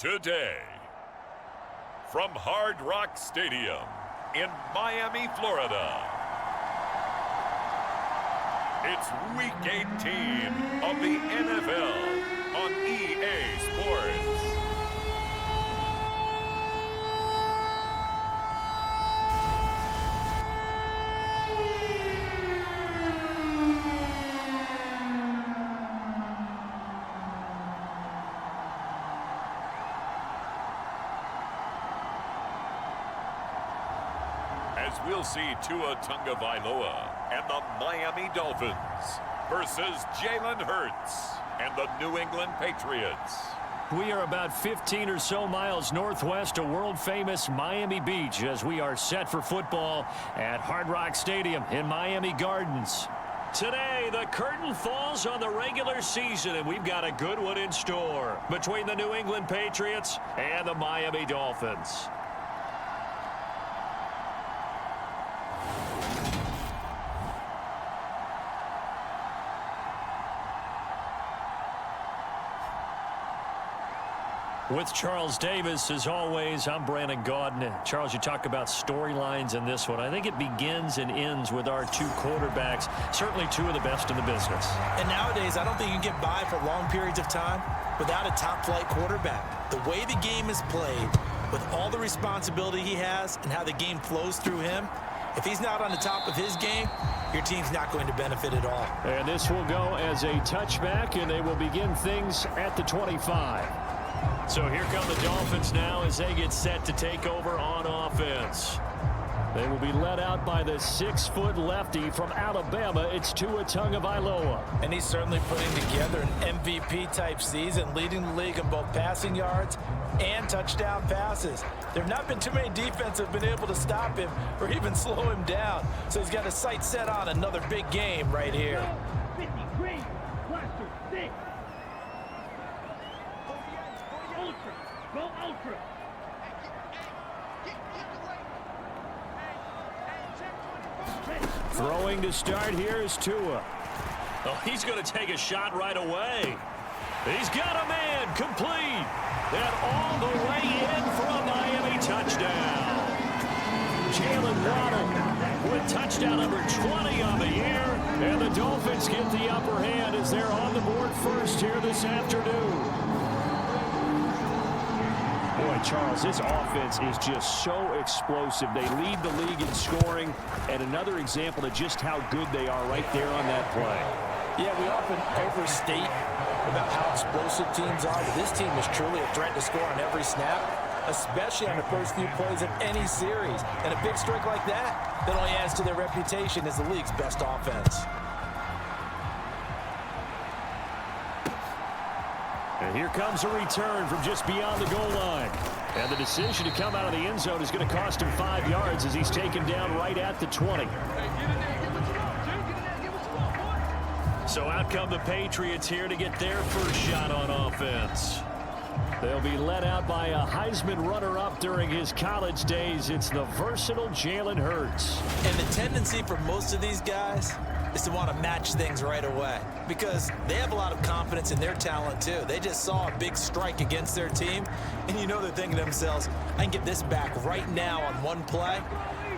Today, from Hard Rock Stadium in Miami, Florida, it's Week 18 of the NFL on EA Sports. As we'll see Tua Tagovailoa and the Miami Dolphins versus Jalen Hurts and the New England Patriots. We are about 15 or so miles northwest of world-famous Miami Beach as we are set for football at Hard Rock Stadium in Miami Gardens. Today, the curtain falls on the regular season, and we've got a good one in store between the New England Patriots and the Miami Dolphins. With Charles Davis, as always, I'm Brandon Gaudin. Charles, you talk about storylines in this one. I think it begins and ends with our two quarterbacks, certainly two of the best in the business. And nowadays, I don't think you can get by for long periods of time without a top-flight quarterback. The way the game is played, with all the responsibility he has and how the game flows through him, if he's not on the top of his game, your team's not going to benefit at all. And this will go as a touchback, and they will begin things at the 25. So here come the Dolphins now as they get set to take over on offense. They will be led out by the 6-foot lefty from Alabama. It's Tua Tagovailoa. And he's certainly putting together an MVP-type season, leading the league in both passing yards and touchdown passes. There have not been too many defenses that have been able to stop him or even slow him down. So he's got his sights set on another big game right here. 50, green, blaster, 6. Ultra, go ultra. Throwing to start here is Tua. Oh, he's going to take a shot right away. He's got a man complete. And all the way in for a Miami touchdown. Jalen Waddle with touchdown number 20 on the year. And the Dolphins get the upper hand as they're on the board first here this afternoon. Boy, Charles, this offense is just so explosive. They lead the league in scoring, and another example of just how good they are right there on that play. Yeah, we often overstate about how explosive teams are, but this team is truly a threat to score on every snap, especially on the first few plays of any series. And a big streak like that only adds to their reputation as the league's best offense. And here comes a return from just beyond the goal line. And the decision to come out of the end zone is going to cost him 5 yards as he's taken down right at the 20. So out come the Patriots here to get their first shot on offense. They'll be led out by a Heisman runner-up during his college days. It's the versatile Jalen Hurts. And the tendency for most of these guys is to want to match things right away because they have a lot of confidence in their talent too. They just saw a big strike against their team, and you know they're thinking to themselves, I can get this back right now on one play.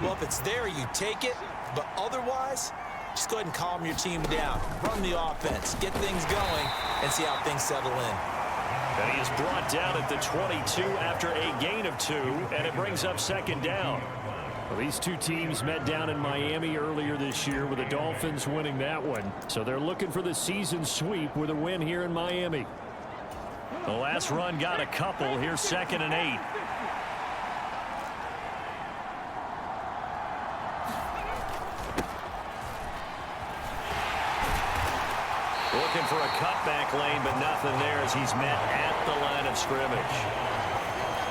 Well, if it's there, you take it, but otherwise, just go ahead and calm your team down. Run the offense, get things going, and see how things settle in. And he is brought down at the 22 after a gain of 2, and it brings up second down. Well, these two teams met down in Miami earlier this year with the Dolphins winning that one. So they're looking for the season sweep with a win here in Miami. The last run got a couple. Here's 2nd and 8. Looking for a cutback lane, but nothing there as he's met at the line of scrimmage.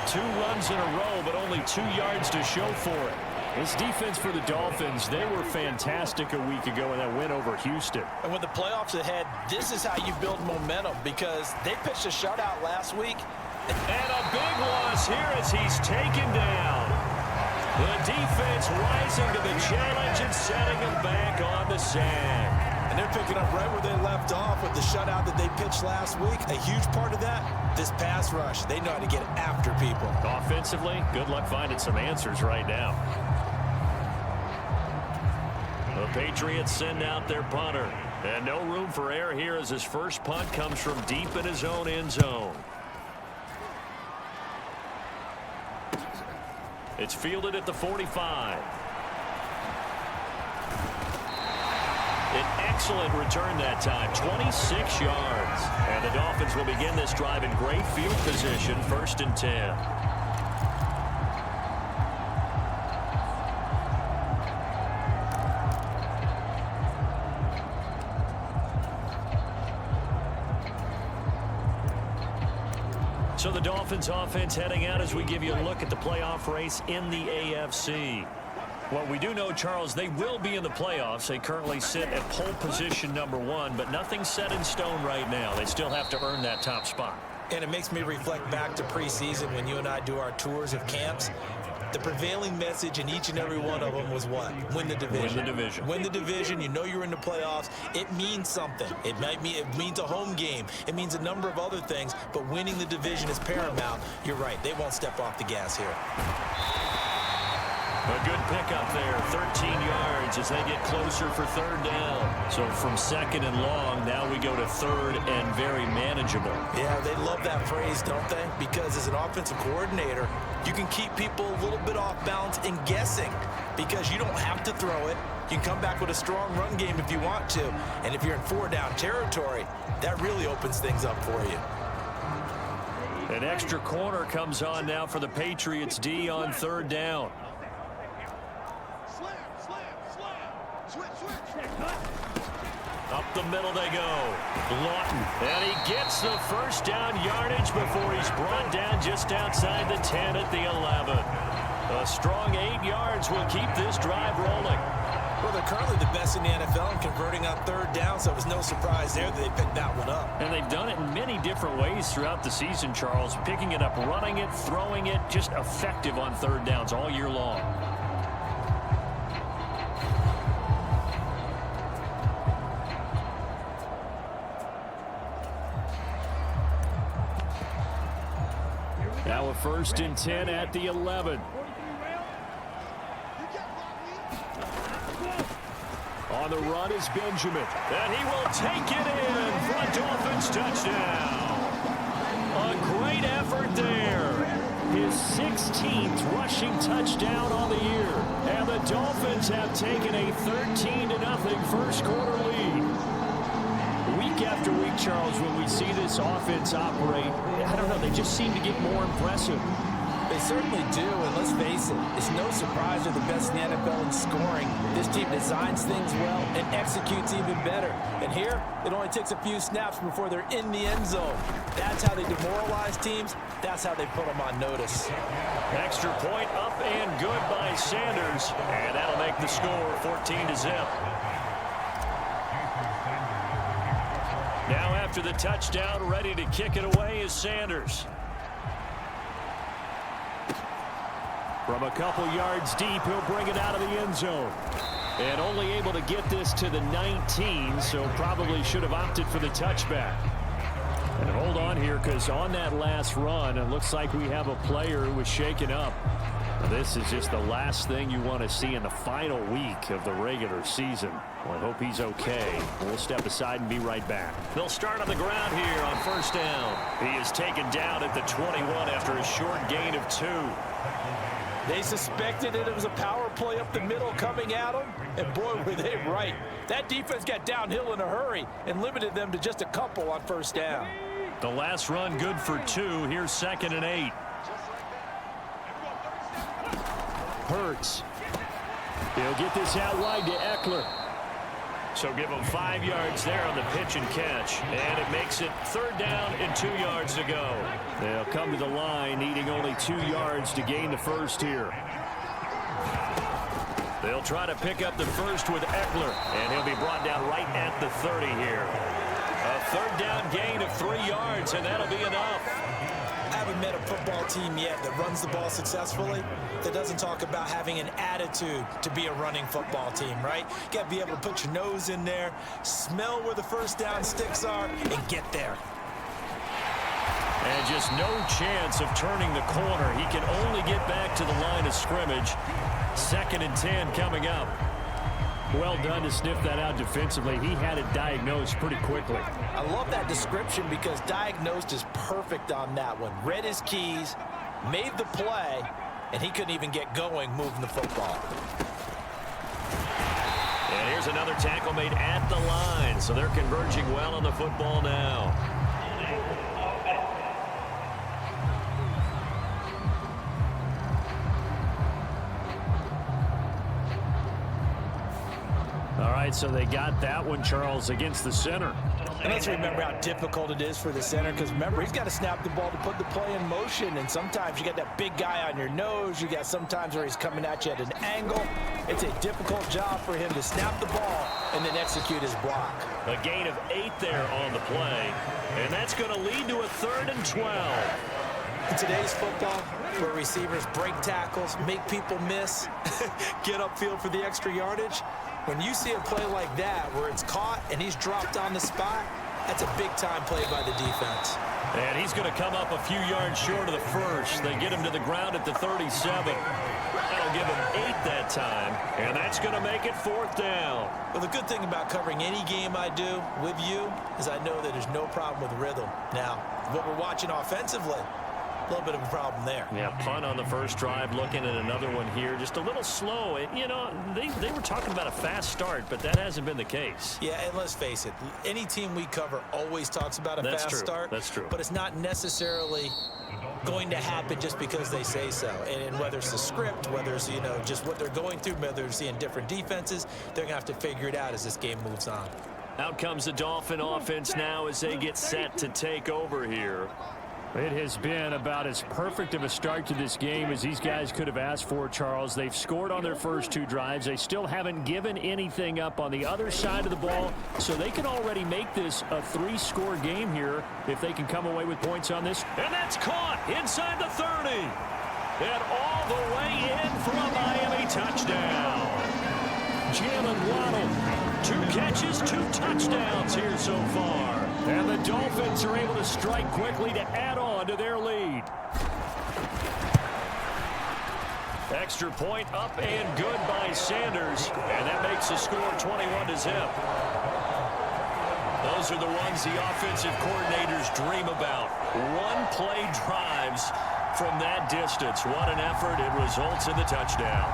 2 runs in a row, but only 2 yards to show for it. This defense for the Dolphins, they were fantastic a week ago in that win over Houston. And with the playoffs ahead, this is how you build momentum because they pitched a shutout last week. And a big loss here as he's taken down. The defense rising to the challenge and setting him back on the sand. And they're picking up right where they left off with the shutout that they pitched last week. A huge part of that, this pass rush. They know how to get after people. Offensively, good luck finding some answers right now. The Patriots send out their punter. And no room for error here as his first punt comes from deep in his own end zone. It's fielded at the 45. An excellent return that time, 26 yards. And the Dolphins will begin this drive in great field position, 1st and 10. So the Dolphins offense heading out as we give you a look at the playoff race in the AFC. Well, we do know, Charles, they will be in the playoffs. They currently sit at pole position #1, but nothing's set in stone right now. They still have to earn that top spot. And it makes me reflect back to preseason when you and I do our tours of camps. The prevailing message in each and every one of them was what? Win the division. Win the division. Win the division. You know you're in the playoffs. It means something. It means a home game. It means a number of other things, but winning the division is paramount. You're right. They won't step off the gas here. A good pickup there, 13 yards as they get closer for 3rd down. So from 2nd and long, now we go to 3rd and very manageable. Yeah, they love that phrase, don't they? Because as an offensive coordinator, you can keep people a little bit off balance and guessing because you don't have to throw it. You can come back with a strong run game if you want to. And if you're in 4-down territory, that really opens things up for you. An extra corner comes on now for the Patriots D on 3rd down. Up the middle they go. Lawton. And he gets the 1st down yardage before he's brought down just outside the 10 at the 11. A strong 8 yards will keep this drive rolling. Well, they're currently the best in the NFL in converting on 3rd down, so it was no surprise there that they picked that one up. And they've done it in many different ways throughout the season, Charles. Picking it up, running it, throwing it, just effective on 3rd downs all year long. Now a 1st and 10 at the 11. On the run is Benjamin. And he will take it in for a Dolphins touchdown. A great effort there. His 16th rushing touchdown on the year. And the Dolphins have taken a 13-0 first quarter lead. Week after week, Charles, when we see this offense operate, I don't know, they just seem to get more impressive. They certainly do, and let's face it, it's no surprise they're the best in the NFL in scoring. This team designs things well and executes even better. And here, it only takes a few snaps before they're in the end zone. That's how they demoralize teams. That's how they put them on notice. Extra point up and good by Sanders, and that'll make the score 14-0. Now after the touchdown, ready to kick it away is Sanders. From a couple yards deep, he'll bring it out of the end zone. And only able to get this to the 19, so probably should have opted for the touchback. And hold on here, because on that last run, it looks like we have a player who was shaken up. This is just the last thing you want to see in the final week of the regular season. Well, I hope he's okay. We'll step aside and be right back. They'll start on the ground here on 1st down. He is taken down at the 21 after a short gain of 2. They suspected it was a power play up the middle coming at them, and boy, were they right. That defense got downhill in a hurry and limited them to just a couple on 1st down. The last run good for 2. Here's 2nd and 8. Hurts. He'll get this out wide to Eckler. So give him 5 yards there on the pitch and catch. And it makes it 3rd down and 2 yards to go. They'll come to the line needing only 2 yards to gain the first here. They'll try to pick up the first with Eckler. And he'll be brought down right at the 30 here. A 3rd down gain of 3 yards, and that'll be enough. I have a met a football team yet that runs the ball successfully that doesn't talk about having an attitude to be a running football team, right? You got to be able to put your nose in there, smell where the first down sticks are, and get there. And just no chance of turning the corner. He can only get back to the line of scrimmage. 2nd and 10 coming up. Well done to sniff that out defensively. He had it diagnosed pretty quickly. I love that description because diagnosed is perfect on that one. Read his keys, made the play, and he couldn't even get going moving the football. And here's another tackle made at the line. So they're converging well on the football now. All right, so they got that one, Charles, against the center. And let's remember how difficult it is for the center because, remember, he's got to snap the ball to put the play in motion. And sometimes you got that big guy on your nose. You got sometimes where he's coming at you at an angle. It's a difficult job for him to snap the ball and then execute his block. A gain of 8 there on the play. And that's going to lead to a 3rd and 12. In today's football, where receivers break tackles, make people miss, get upfield for the extra yardage, when you see a play like that where it's caught and he's dropped on the spot, that's a big-time play by the defense. And he's going to come up a few yards short of the first. They get him to the ground at the 37. That'll give him 8 that time, and that's going to make it 4th down. Well, the good thing about covering any game I do with you is I know that there's no problem with rhythm. Now, what we're watching offensively, a little bit of a problem there. Yeah, punt on the first drive, looking at another one here. Just a little slow. You know, they were talking about a fast start, but that hasn't been the case. Yeah, and let's face it, any team we cover always talks about a fast start. That's true. But it's not necessarily going to happen just because they say so. And whether it's the script, whether it's, you know, just what they're going through, whether they're seeing different defenses, they're going to have to figure it out as this game moves on. Out comes the Dolphin offense now as they get set to take over here. It has been about as perfect of a start to this game as these guys could have asked for, Charles. They've scored on their first 2 drives. They still haven't given anything up on the other side of the ball, so they can already make this a 3-score game here if they can come away with points on this. And that's caught inside the 30. And all the way in for a Miami touchdown. Jalen Waddle, 2 catches, 2 touchdowns here so far. And the Dolphins are able to strike quickly to add on to their lead. Extra point up and good by Sanders. And that makes the score 21-0. Those are the ones the offensive coordinators dream about. One-play drives from that distance. What an effort. It results in the touchdown.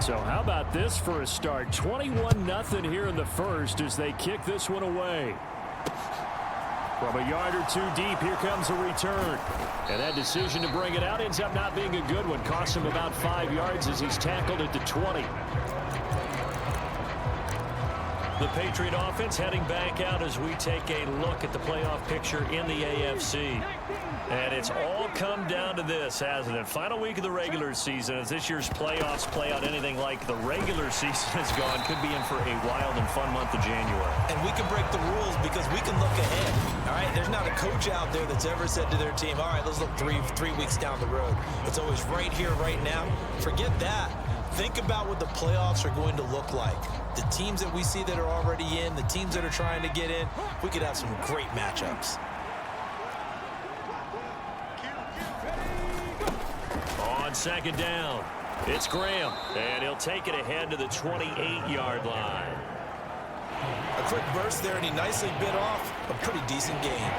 So how about this for a start? 21-0 here in the first as they kick this one away. From a yard or 2 deep, here comes a return. And that decision to bring it out ends up not being a good one. Costs him about 5 yards as he's tackled at the 20. The Patriot offense heading back out as we take a look at the playoff picture in the AFC. And it's all come down to this, hasn't it? Final week of the regular season. As this year's playoffs play out anything like the regular season has gone, could be in for a wild and fun month of January. And we can break the rules because we can look ahead. All right, there's not a coach out there that's ever said to their team, all right, let's look three weeks down the road. It's always right here, right now. Forget that. Think about what the playoffs are going to look like. The teams that we see that are already in, the teams that are trying to get in, we could have some great matchups. On second down, it's Graham, and he'll take it ahead to the 28-yard line. A quick burst there, and he nicely bit off a pretty decent gain.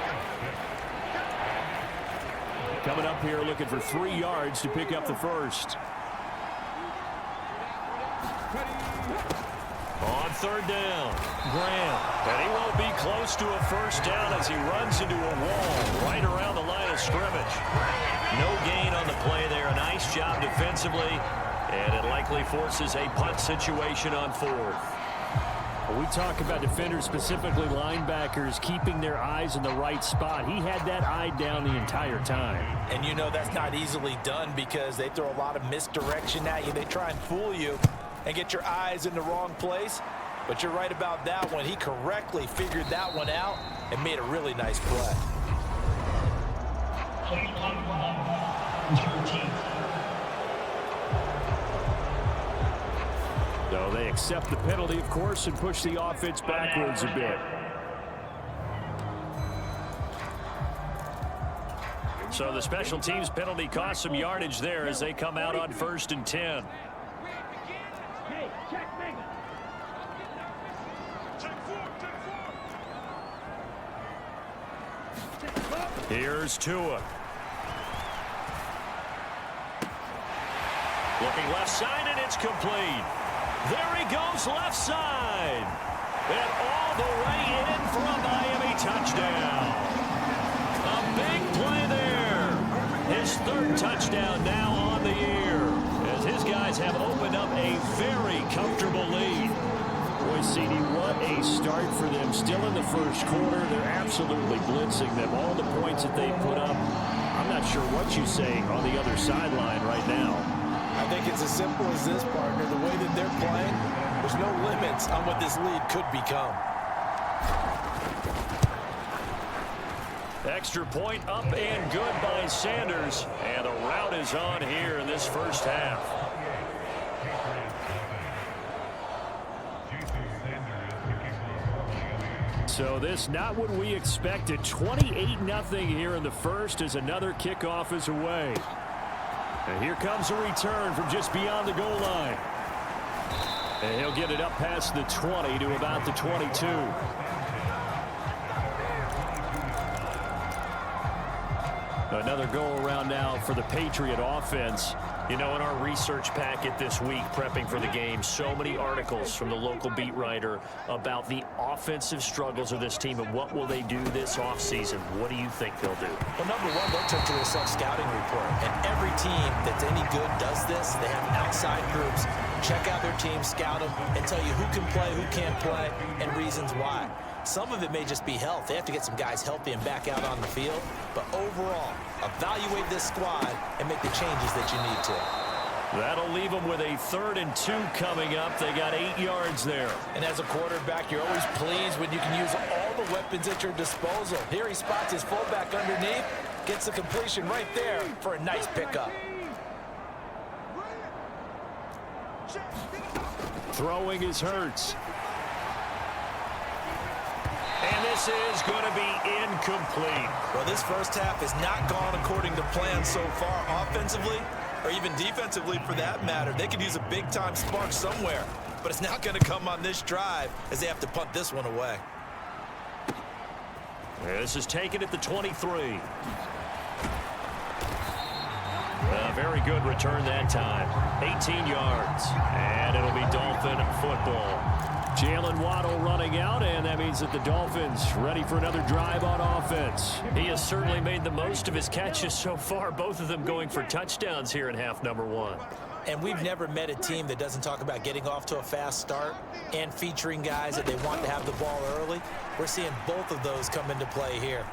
Coming up here looking for 3 yards to pick up the first. On third down, Graham, and he won't be close to a first down as he runs into a wall right around the line of scrimmage. No gain on the play there. A nice job defensively, and it likely forces a punt situation on fourth. When we talk about defenders, specifically linebackers, keeping their eyes in the right spot. He had that eye down the entire time. And you know that's not easily done because they throw a lot of misdirection at you. They try and fool you and get your eyes in the wrong place. But you're right about that one. He correctly figured that one out and made a really nice play. So they accept the penalty, of course, and push the offense backwards a bit. So the special teams penalty cost some yardage there as they come out on 1st and 10. Hey, check Mega. Here's Tua. Looking left side, and it's complete. There he goes left side. And all the way in for a Miami touchdown. A big play there. His 3rd touchdown now on the year as his guys have opened up a very comfortable lead. Boy, CD, what a start for them. Still in the first quarter. They're absolutely blitzing them. All the points that they put up, I'm not sure what you say on the other sideline right now. I think it's as simple as this, partner. The way that they're playing, there's no limits on what this lead could become. Extra point up and good by Sanders. And a rout is on here in this first half. So this not what we expected. 28-0 here in the first as another kickoff is away. And here comes a return from just beyond the goal line. And he'll get it up past the 20 to about the 22. Another go-around now for the Patriot offense. You know, in our research packet this week, prepping for the game, so many articles from the local beat writer about the offensive struggles of this team and what will they do this offseason. What do you think they'll do? Well, number one, they'll turn to a self-scouting report. And every team that's any good does this. They have outside groups. Check out their team, scout them, and tell you who can play, who can't play, and reasons why. Some of it may just be health. They have to get some guys healthy and back out on the field. But overall, evaluate this squad and make the changes that you need to. That'll leave them with a 3rd and 2 coming up. They got 8 yards there. And as a quarterback, you're always pleased when you can use all the weapons at your disposal. Here he spots his fullback underneath, gets the completion right there for a nice pickup. Throwing is Hurts. And this is going to be incomplete. Well, this first half has not gone according to plan so far offensively, or even defensively for that matter. They could use a big-time spark somewhere, but it's not going to come on this drive as they have to punt this one away. This is taken at the 23. A very good return that time. 18 yards, and it'll be Dolphin football. Jalen Waddle running out, and that means that the Dolphins ready for another drive on offense. He has certainly made the most of his catches so far, both of them going for touchdowns here in half number one. And we've never met a team that doesn't talk about getting off to a fast start and featuring guys that they want to have the ball early. We're seeing both of those come into play here.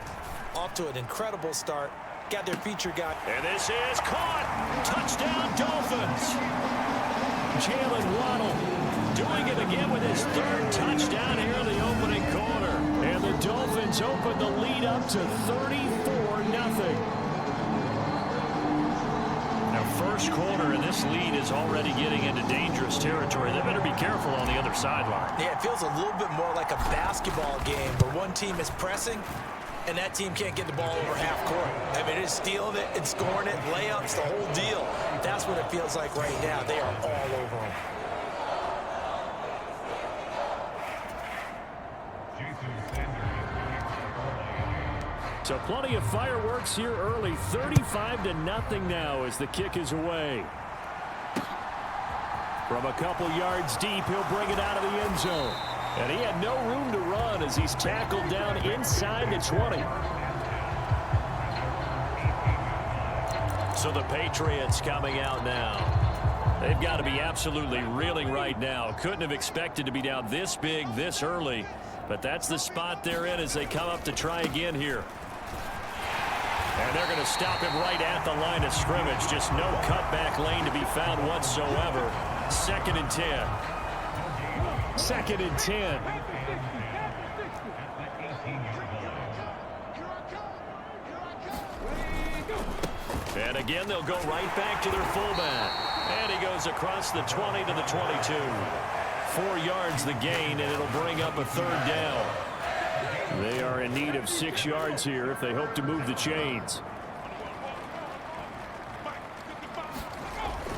Off to an incredible start. Got their feature guy. And this is caught. Touchdown, Dolphins. Jalen Waddle doing it again with his third touchdown here in the opening quarter. And the Dolphins open the lead up to 34-0. First quarter, and this lead is already getting into dangerous territory. They better be careful on the other sideline. Yeah, it feels a little bit more like a basketball game where one team is pressing and that team can't get the ball over half court. I mean, it's stealing it and scoring it, layups, the whole deal. That's what it feels like right now. They are all over them. So plenty of fireworks here early. 35-0 now as the kick is away. From a couple yards deep, he'll bring it out of the end zone. And he had no room to run as he's tackled down inside the 20. So the Patriots coming out now. They've got to be absolutely reeling right now. Couldn't have expected to be down this big, this early. But that's the spot they're in as they come up to try again here. And they're going to stop him right at the line of scrimmage. Just no cutback lane to be found whatsoever. 2nd and 10. 2nd and 10. And again, they'll go right back to their fullback. And he goes across the 20 to the 22. 4 yards the gain, and it'll bring up a 3rd down. They are in need of 6 yards here if they hope to move the chains.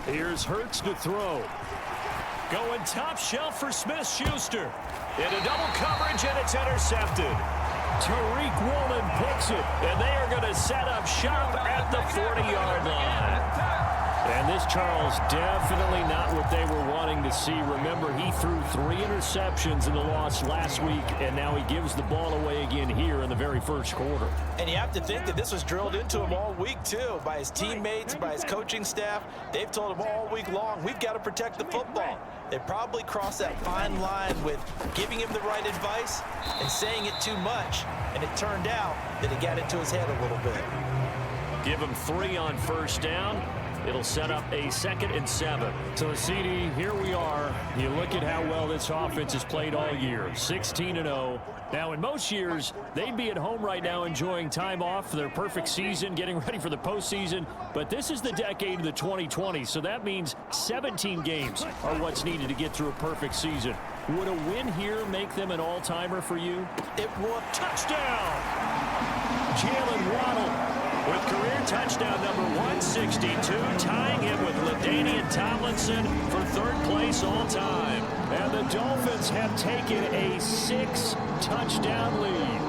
Here's Hurts to throw. Going top shelf for Smith-Schuster. Into double coverage, and it's intercepted. Tariq Woolen picks it, and they are going to set up shop at the 40-yard line. And this, Charles, definitely not what they were wanting to see. Remember, he threw 3 interceptions in the loss last week, and now he gives the ball away again here in the very first quarter. And you have to think that this was drilled into him all week, too, by his teammates, by his coaching staff. They've told him all week long, we've got to protect the football. They probably crossed that fine line with giving him the right advice and saying it too much. And it turned out that it got into his head a little bit. Give him 3 on first down. It'll set up a 2nd and 7. So, CD, here we are. You look at how well this offense has played all year. 16-0. Now, in most years, they'd be at home right now enjoying time off for their perfect season, getting ready for the postseason. But this is the decade of the 2020s, so that means 17 games are what's needed to get through a perfect season. Would a win here make them an all-timer for you? It would. Touchdown! Jalen Waddle with career touchdown number 162, tying him with LaDainian Tomlinson for 3rd place all time. And the Dolphins have taken a 6-touchdown lead.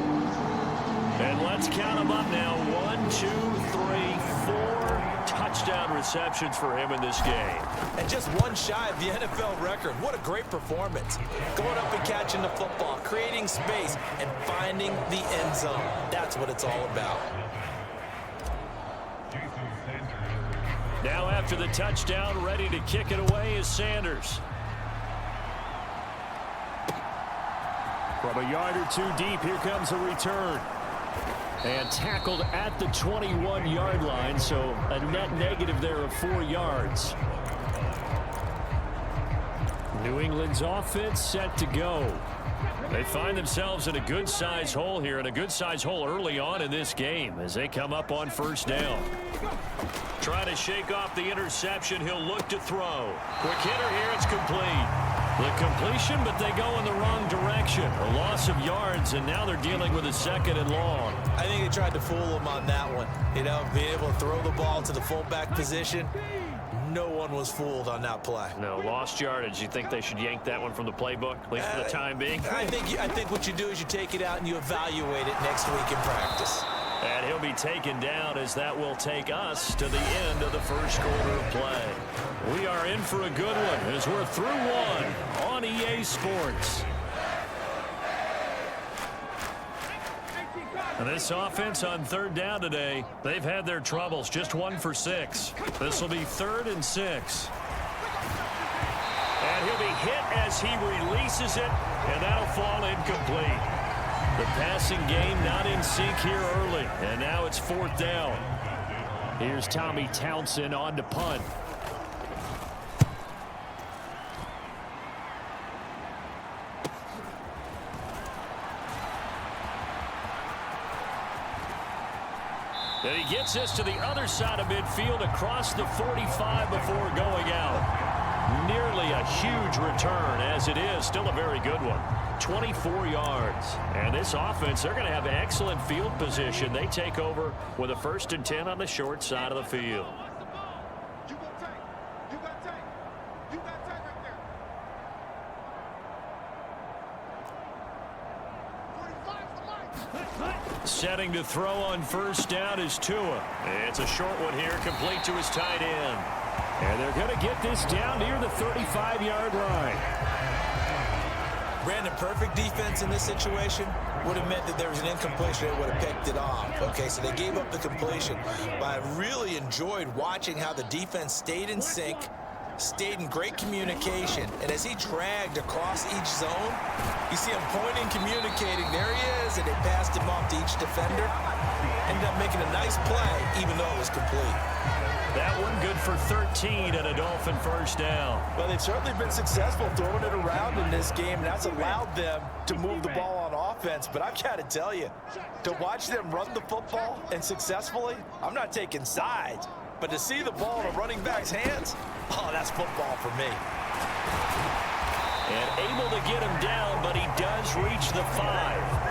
And let's count them up now. 1, 2, 3, 4 touchdown receptions for him in this game. And just one shy of the NFL record. What a great performance. Going up and catching the football, creating space, and finding the end zone. That's what it's all about. Now after the touchdown, ready to kick it away is Sanders. From a yard or 2 deep, here comes a return. And tackled at the 21-yard line, so a net negative there of 4 yards. New England's offense set to go. They find themselves in a good-sized hole here, and a good-sized hole early on in this game as they come up on first down. Trying to shake off the interception. He'll look to throw. Quick hitter here. It's complete. The completion, but they go in the wrong direction. A loss of yards, and now they're dealing with a 2nd and long. I think they tried to fool him on that one. You know, being able to throw the ball to the fullback position. No one was fooled on that play. No, lost yardage. You think they should yank that one from the playbook, at least for the time being? I think what you do is you take it out and you evaluate it next week in practice. And he'll be taken down as that will take us to the end of the first quarter of play. We are in for a good one as we're through one on EA Sports. This offense on third down today, they've had their troubles. Just 1 for 6. This will be 3rd and 6. And he'll be hit as he releases it, and that'll fall incomplete. The passing game not in sync here early, and now it's 4th down. Here's Tommy Townsend on to punt. And he gets this to the other side of midfield across the 45 before going out. Nearly a huge return, as it is still a very good one. 24 yards. And this offense, they're going to have excellent field position. They take over with a 1st and 10 on the short side of the field. Setting to throw on 1st down is Tua. It's a short one here, complete to his tight end. And they're going to get this down near the 35-yard line. Brandon, perfect defense in this situation would have meant that there was an incompletion that would have picked it off. Okay, so they gave up the completion. But I really enjoyed watching how the defense stayed in sync, stayed in great communication, and as he dragged across each zone, you see him pointing, communicating. There he is, and they passed him off to each defender. Ended up making a nice play, even though it was complete. That one good for 13 and a Dolphin 1st down. Well, they've certainly been successful throwing it around in this game, and that's allowed them to move the ball on offense. But I've got to tell you, to watch them run the football and successfully, I'm not taking sides, but to see the ball in a running back's hands, oh, that's football for me. And able to get him down, but he does reach the 5.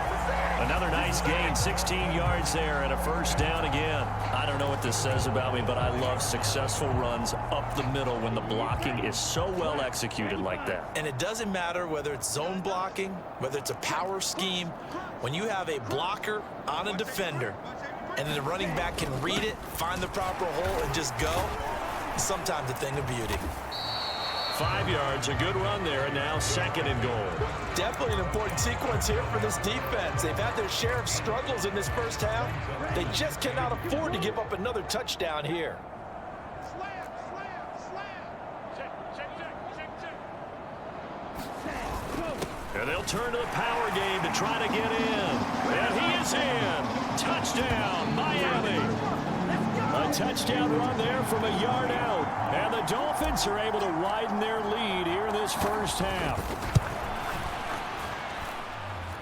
Another nice gain, 16 yards there and a 1st down again. I don't know what this says about me, but I love successful runs up the middle when the blocking is so well executed like that. And it doesn't matter whether it's zone blocking, whether it's a power scheme. When you have a blocker on a defender and then the running back can read it, find the proper hole, and just go, it's sometimes a thing of beauty. 5 yards, a good run there, and now 2nd and goal. Definitely an important sequence here for this defense. They've had their share of struggles in this 1st half. They just cannot afford to give up another touchdown here. And they'll turn to the power game to try to get in. And he is in. Touchdown, Miami. A touchdown run there from a yard out. And the Dolphins are able to widen their lead here in this 1st half.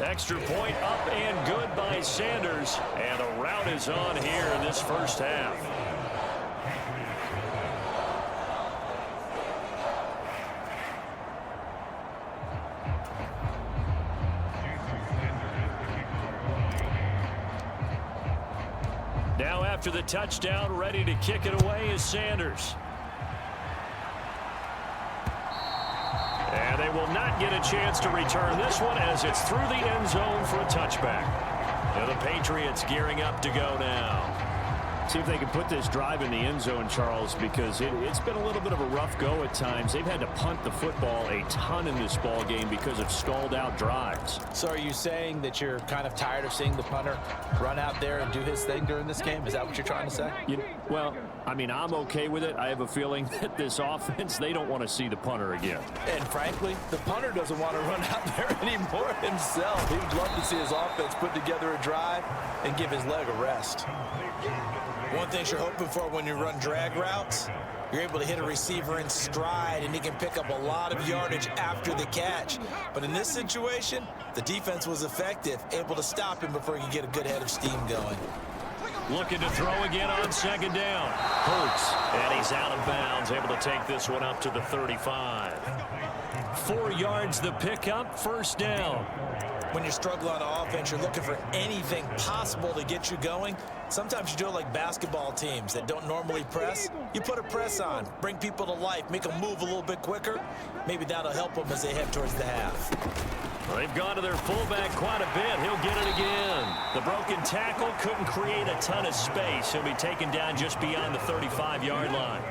Extra point up and good by Sanders. And a rout is on here in this 1st half. Now after the touchdown, ready to kick it away is Sanders. And they will not get a chance to return this one as it's through the end zone for a touchback. And the Patriots gearing up to go now. See if they can put this drive in the end zone, Charles, because it's been a little bit of a rough go at times. They've had to punt the football a ton in this ball game because of stalled out drives. So are you saying that you're kind of tired of seeing the punter run out there and do his thing during this game? Is that what you're trying to say? Well, I mean, I'm okay with it. I have a feeling that this offense, they don't want to see the punter again. And frankly, the punter doesn't want to run out there anymore himself. He would love to see his offense put together a drive and give his leg a rest. One thing you're hoping for when you run drag routes, you're able to hit a receiver in stride, and he can pick up a lot of yardage after the catch. But in this situation, the defense was effective, able to stop him before he could get a good head of steam going. Looking to throw again on 2nd down. Hurts, and he's out of bounds, able to take this one up to the 35. 4 yards the pickup, 1st down. When you struggle on offense, you're looking for anything possible to get you going. Sometimes you do it like basketball teams that don't normally press. You put a press on, bring people to life, make them move a little bit quicker. Maybe that'll help them as they head towards the half. Well, they've gone to their fullback quite a bit. He'll get it again. The broken tackle couldn't create a ton of space. He'll be taken down just beyond the 35-yard line.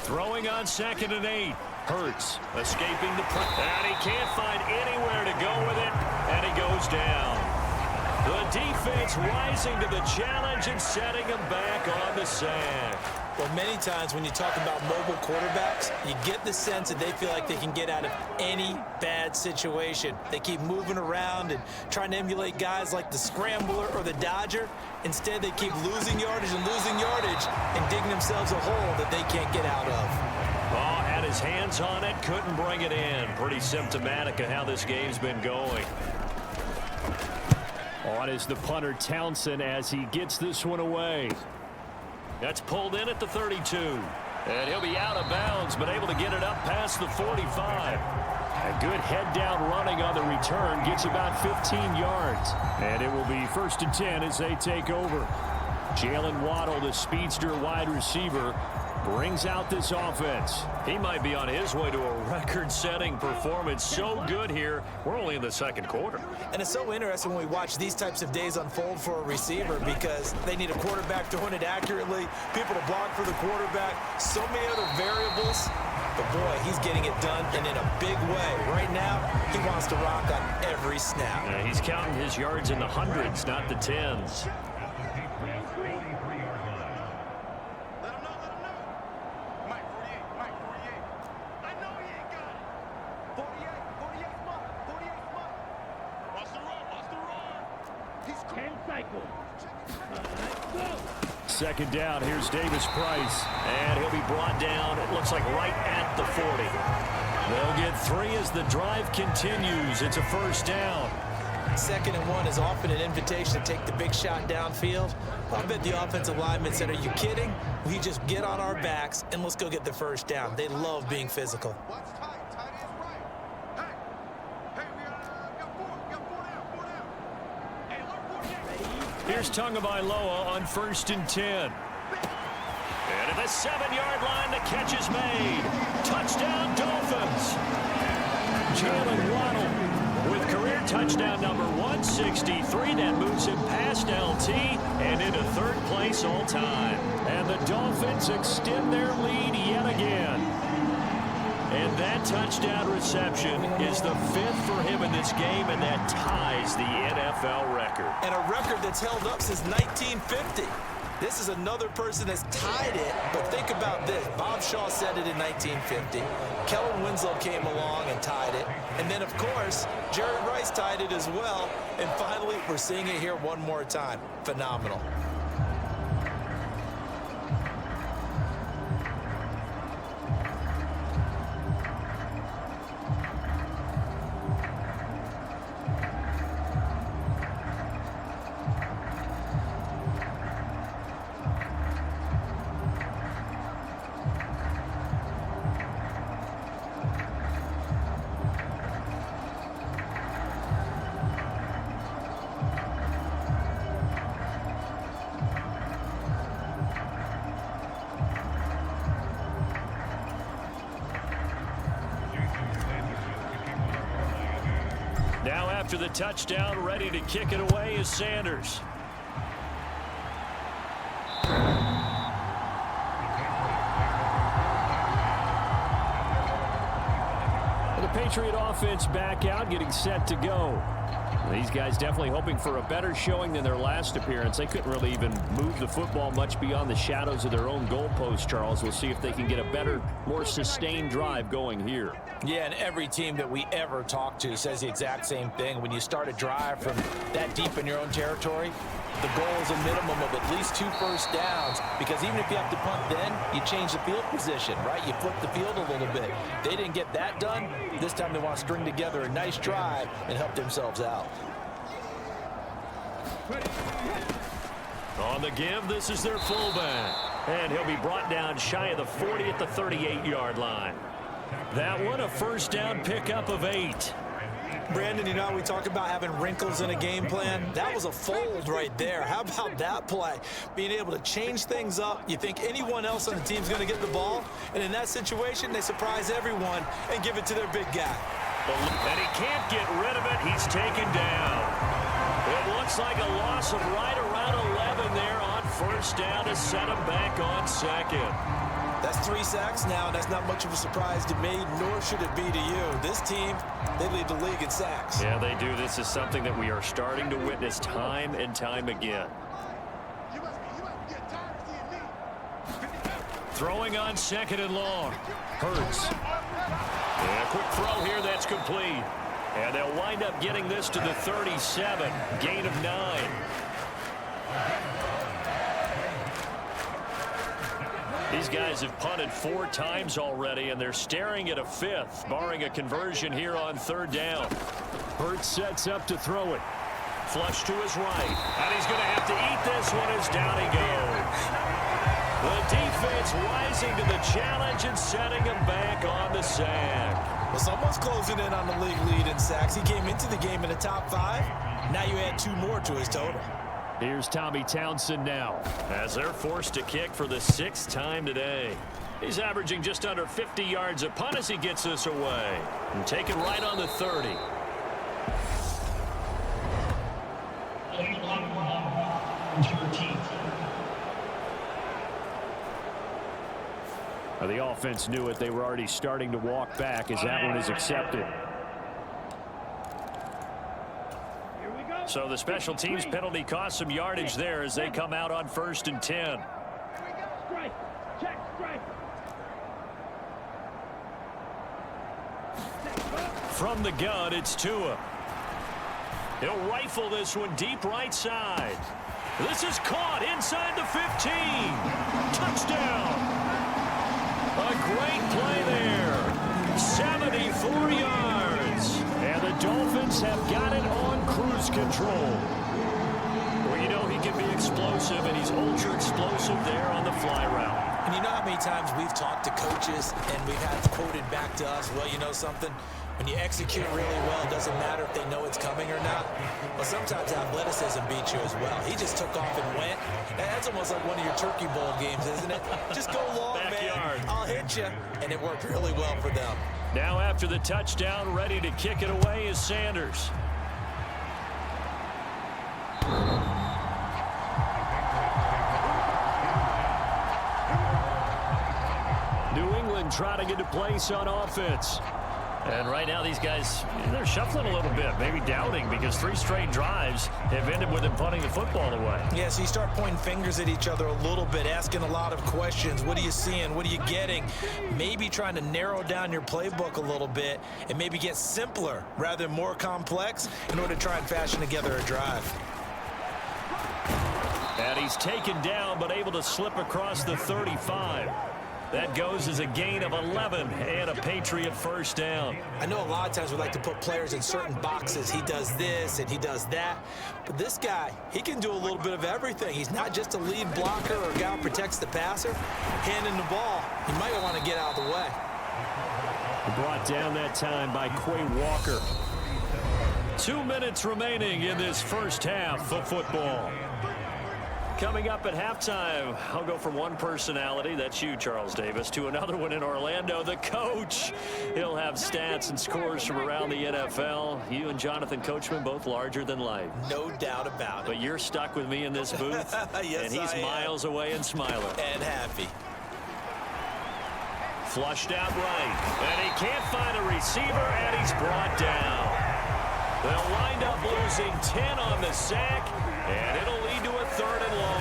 Throwing on 2nd and 8. Hurts escaping the pressure, and he can't find anywhere to go with it, and he goes down. The defense rising to the challenge and setting him back on the sack. Well, many times when you talk about mobile quarterbacks, you get the sense that they feel like they can get out of any bad situation. They keep moving around and trying to emulate guys like the Scrambler or the Dodger. Instead, they keep losing yardage and digging themselves a hole that they can't get out of. Oh, had his hands on it, couldn't bring it in. Pretty symptomatic of how this game's been going. On is the punter Townsend as he gets this one away. That's pulled in at the 32. And he'll be out of bounds, but able to get it up past the 45. A good head-down running on the return gets about 15 yards. And it will be 1st and 10 as they take over. Jalen Waddle, the speedster wide receiver, brings out this offense. He might be on his way to a record-setting performance. So good here. We're only in the second quarter. And it's so interesting when we watch these types of days unfold for a receiver because they need a quarterback throwing it accurately, people to block for the quarterback, so many other variables. But, boy, he's getting it done and in a big way. Right now, he wants to rock on every snap. Yeah, he's counting his yards in the hundreds, not the tens. Second down, here's Davis Price, and he'll be brought down, it looks like right at the 40. They'll get 3 as the drive continues. It's a first down. 2nd and 1 is often an invitation to take the big shot downfield. I bet the offensive lineman said, are you kidding? We just get on our backs and let's go get the first down. They love being physical. Here's Tagovailoa on 1st and 10. And at the 7-yard line, the catch is made. Touchdown, Dolphins. Jalen Waddle with career touchdown number 163. That moves him past LT and into 3rd place all time. And the Dolphins extend their lead yet again. And that touchdown reception is the 5th for him in this game, and that ties the NFL record. And a record that's held up since 1950. This is another person that's tied it, but think about this. Bob Shaw said it in 1950. Kellen Winslow came along and tied it. And then, of course, Jerry Rice tied it as well. And finally, we're seeing it here one more time. Phenomenal. Now after the touchdown, ready to kick it away is Sanders. The Patriot offense back out, getting set to go. These guys definitely hoping for a better showing than their last appearance. They couldn't really even move the football much beyond the shadows of their own goalpost, Charles. We'll see if they can get a better, more sustained drive going here. Yeah, and every team that we ever talk to says the exact same thing. When you start a drive from that deep in your own territory, the goal is a minimum of at least 2 first downs, because even if you have to punt then, you change the field position, right? You flip the field a little bit. They didn't get that done. This time they want to string together a nice drive and help themselves out. On the give, this is their fullback. And he'll be brought down shy of the 40 at the 38-yard line. That one, a first down pickup of 8. Brandon, you know how we talk about having wrinkles in a game plan? That was a fold right there. How about that play? Being able to change things up. You think anyone else on the team's going to get the ball, and in that situation, they surprise everyone and give it to their big guy. And he can't get rid of it. He's taken down. It looks like a loss of right around 11 there on first down to set him back on second. That's 3 sacks now, and that's not much of a surprise to me, nor should it be to you. This team, they lead the league in sacks. Yeah, they do. This is something that we are starting to witness time and time again. Throwing on 2nd and long. Hurts. And a quick throw here that's complete. And they'll wind up getting this to the 37. Gain of 9. These guys have punted 4 times already, and they're staring at a 5th, barring a conversion here on 3rd down. Hurts sets up to throw it. Flush to his right. And he's going to have to eat this one as down he goes. The defense rising to the challenge and setting him back on the sack. Well, someone's closing in on the league lead in sacks. He came into the game in the top 5. Now you add 2 more to his total. Here's Tommy Townsend now, as they're forced to kick for the 6th time today. He's averaging just under 50 yards a punt as he gets this away. And taken right on the 30. The offense knew it. They were already starting to walk back as that one is accepted. So the special teams penalty cost some yardage there as they come out on 1st and 10. Strike. Check strike. From the gun, it's Tua. He'll rifle this one deep right side. This is caught inside the 15. Touchdown. A great play there. 74 yards. And the Dolphins have got it on cruise control. Well, you know he can be explosive, and he's ultra explosive there on the fly route. And you know how many times we've talked to coaches and we've had quoted back to us, well, you know something? When you execute really well, it doesn't matter if they know it's coming or not. Well, sometimes athleticism beats you as well. He just took off and went. That's almost like one of your Turkey Bowl games, isn't it? Just go long, Backyard. man. I'll hit you. And it worked really well for them. Now after the touchdown, ready to kick it away is Sanders. New England trotting into place on offense. And right now these guys, they're shuffling a little bit, maybe doubting, because 3 straight drives have ended with them punting the football away. Yeah, so you start pointing fingers at each other a little bit, asking a lot of questions. What are you seeing? What are you getting? Maybe trying to narrow down your playbook a little bit and maybe get simpler rather than more complex in order to try and fashion together a drive. And he's taken down, but able to slip across the 35. That goes as a gain of 11 and a Patriot 1st down. I know a lot of times we like to put players in certain boxes. He does this and he does that. But this guy, he can do a little bit of everything. He's not just a lead blocker or a guy who protects the passer. Handing the ball, he might want to get out of the way. Brought down that time by Quay Walker. 2 minutes remaining in this first half of football. Coming up at halftime, I'll go from one personality, that's you, Charles Davis, to another one in Orlando, the coach. He'll have stats and scores from around the NFL. You and Jonathan Coachman, both larger than life. No doubt about it. But you're stuck with me in this booth, Yes, and he's miles away and smiling. And happy. Flushed out right, and he can't find a receiver, and he's brought down. They'll wind up losing 10 on the sack, and it'll lead to a 3rd and long.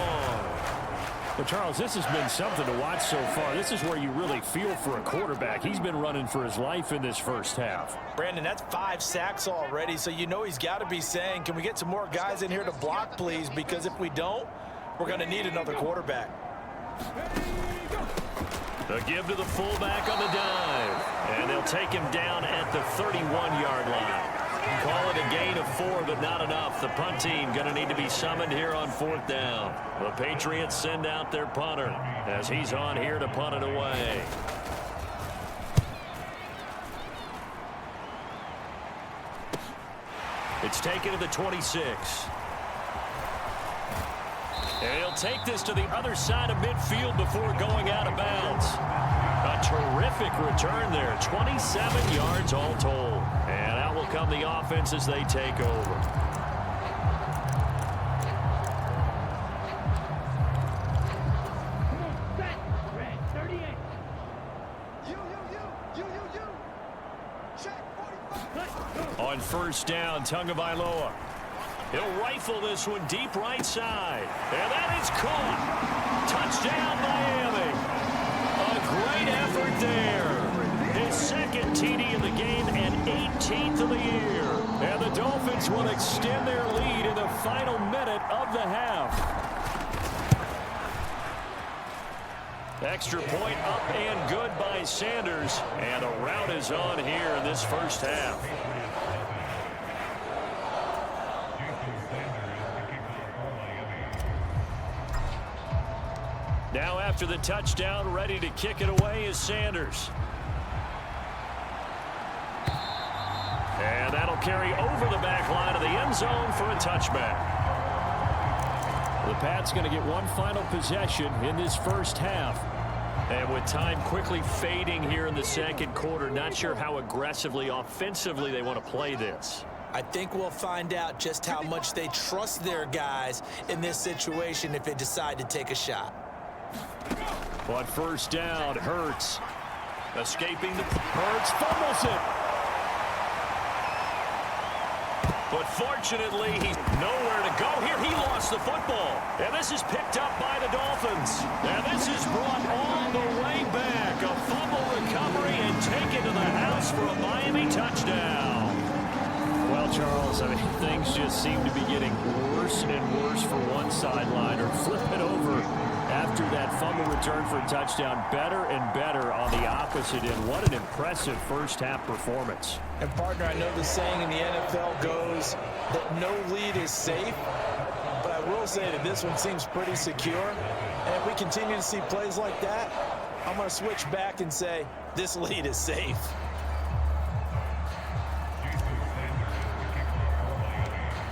Well, Charles, this has been something to watch so far. This is where you really feel for a quarterback. He's been running for his life in this first half. Brandon, that's 5 sacks already, so you know he's got to be saying, can we get some more guys in here to block, please? Because if we don't, we're going to need another quarterback. The give to the fullback on the dive, and they'll take him down at the 31-yard line. Call it a gain of 4, but not enough. The punt team going to need to be summoned here on 4th down. The Patriots send out their punter as he's on here to punt it away. It's taken to the 26. And he'll take this to the other side of midfield before going out of bounds. A terrific return there. 27 yards all told. And out will come the offense as they take over. Set. Red 38. first down. Tagovailoa. He'll rifle this one deep right side. And that is caught. Touchdown, Miami. A great effort there. His second TD in the game and 18th of the year. And the Dolphins will extend their lead in the final minute of the half. Extra point up and good by Sanders. And a rout is on here in this first half. Now after the touchdown, ready to kick it away is Sanders. And that'll carry over the back line of the end zone for a touchback. The Pats going to get one final possession in this first half. And with time quickly fading here in the second quarter, not sure how aggressively, offensively they want to play this. I think we'll find out just how much they trust their guys in this situation if they decide to take a shot. But first down, Hurts. Escaping the... Hurts fumbles it. But fortunately, he's nowhere to go here. He lost the football. And this is picked up by the Dolphins. And this is brought all the way back. A fumble recovery and taken to the house for a Miami touchdown. Well, Charles, I mean, things just seem to be getting worse and worse for one sideline, or flip it over after that fumble return for a touchdown. Better and better on the opposite end. What an impressive first half performance. And partner, I know the saying in the NFL goes that no lead is safe, but I will say that this one seems pretty secure. And if we continue to see plays like that, I'm going to switch back and say this lead is safe.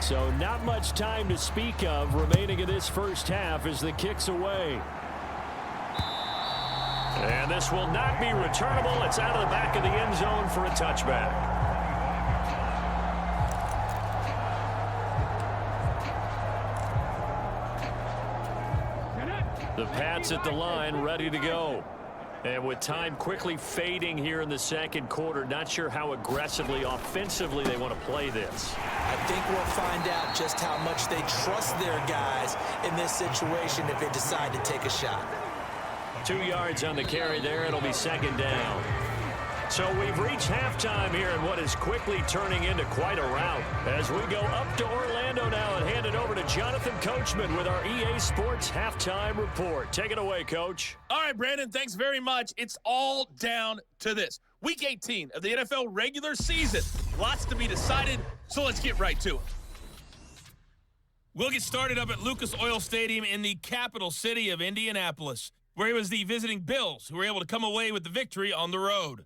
So not much time to speak of remaining in this first half as the kick's away. And this will not be returnable. It's out of the back of the end zone for a touchback. The Pats at the line, ready to go. And with time quickly fading here in the second quarter, not sure how aggressively, offensively they want to play this. I think we'll find out just how much they trust their guys in this situation if they decide to take a shot. 2 yards on the carry there. It'll be second down. So we've reached halftime here in what is quickly turning into quite a rout. As we go up to Orlando now and hand it over to Jonathan Coachman with our EA Sports Halftime Report. Take it away, Coach. All right, Brandon, thanks very much. It's all down to this. Week 18 of the NFL regular season. Lots to be decided, so let's get right to it. We'll get started up at Lucas Oil Stadium in the capital city of Indianapolis, where it was the visiting Bills who were able to come away with the victory on the road.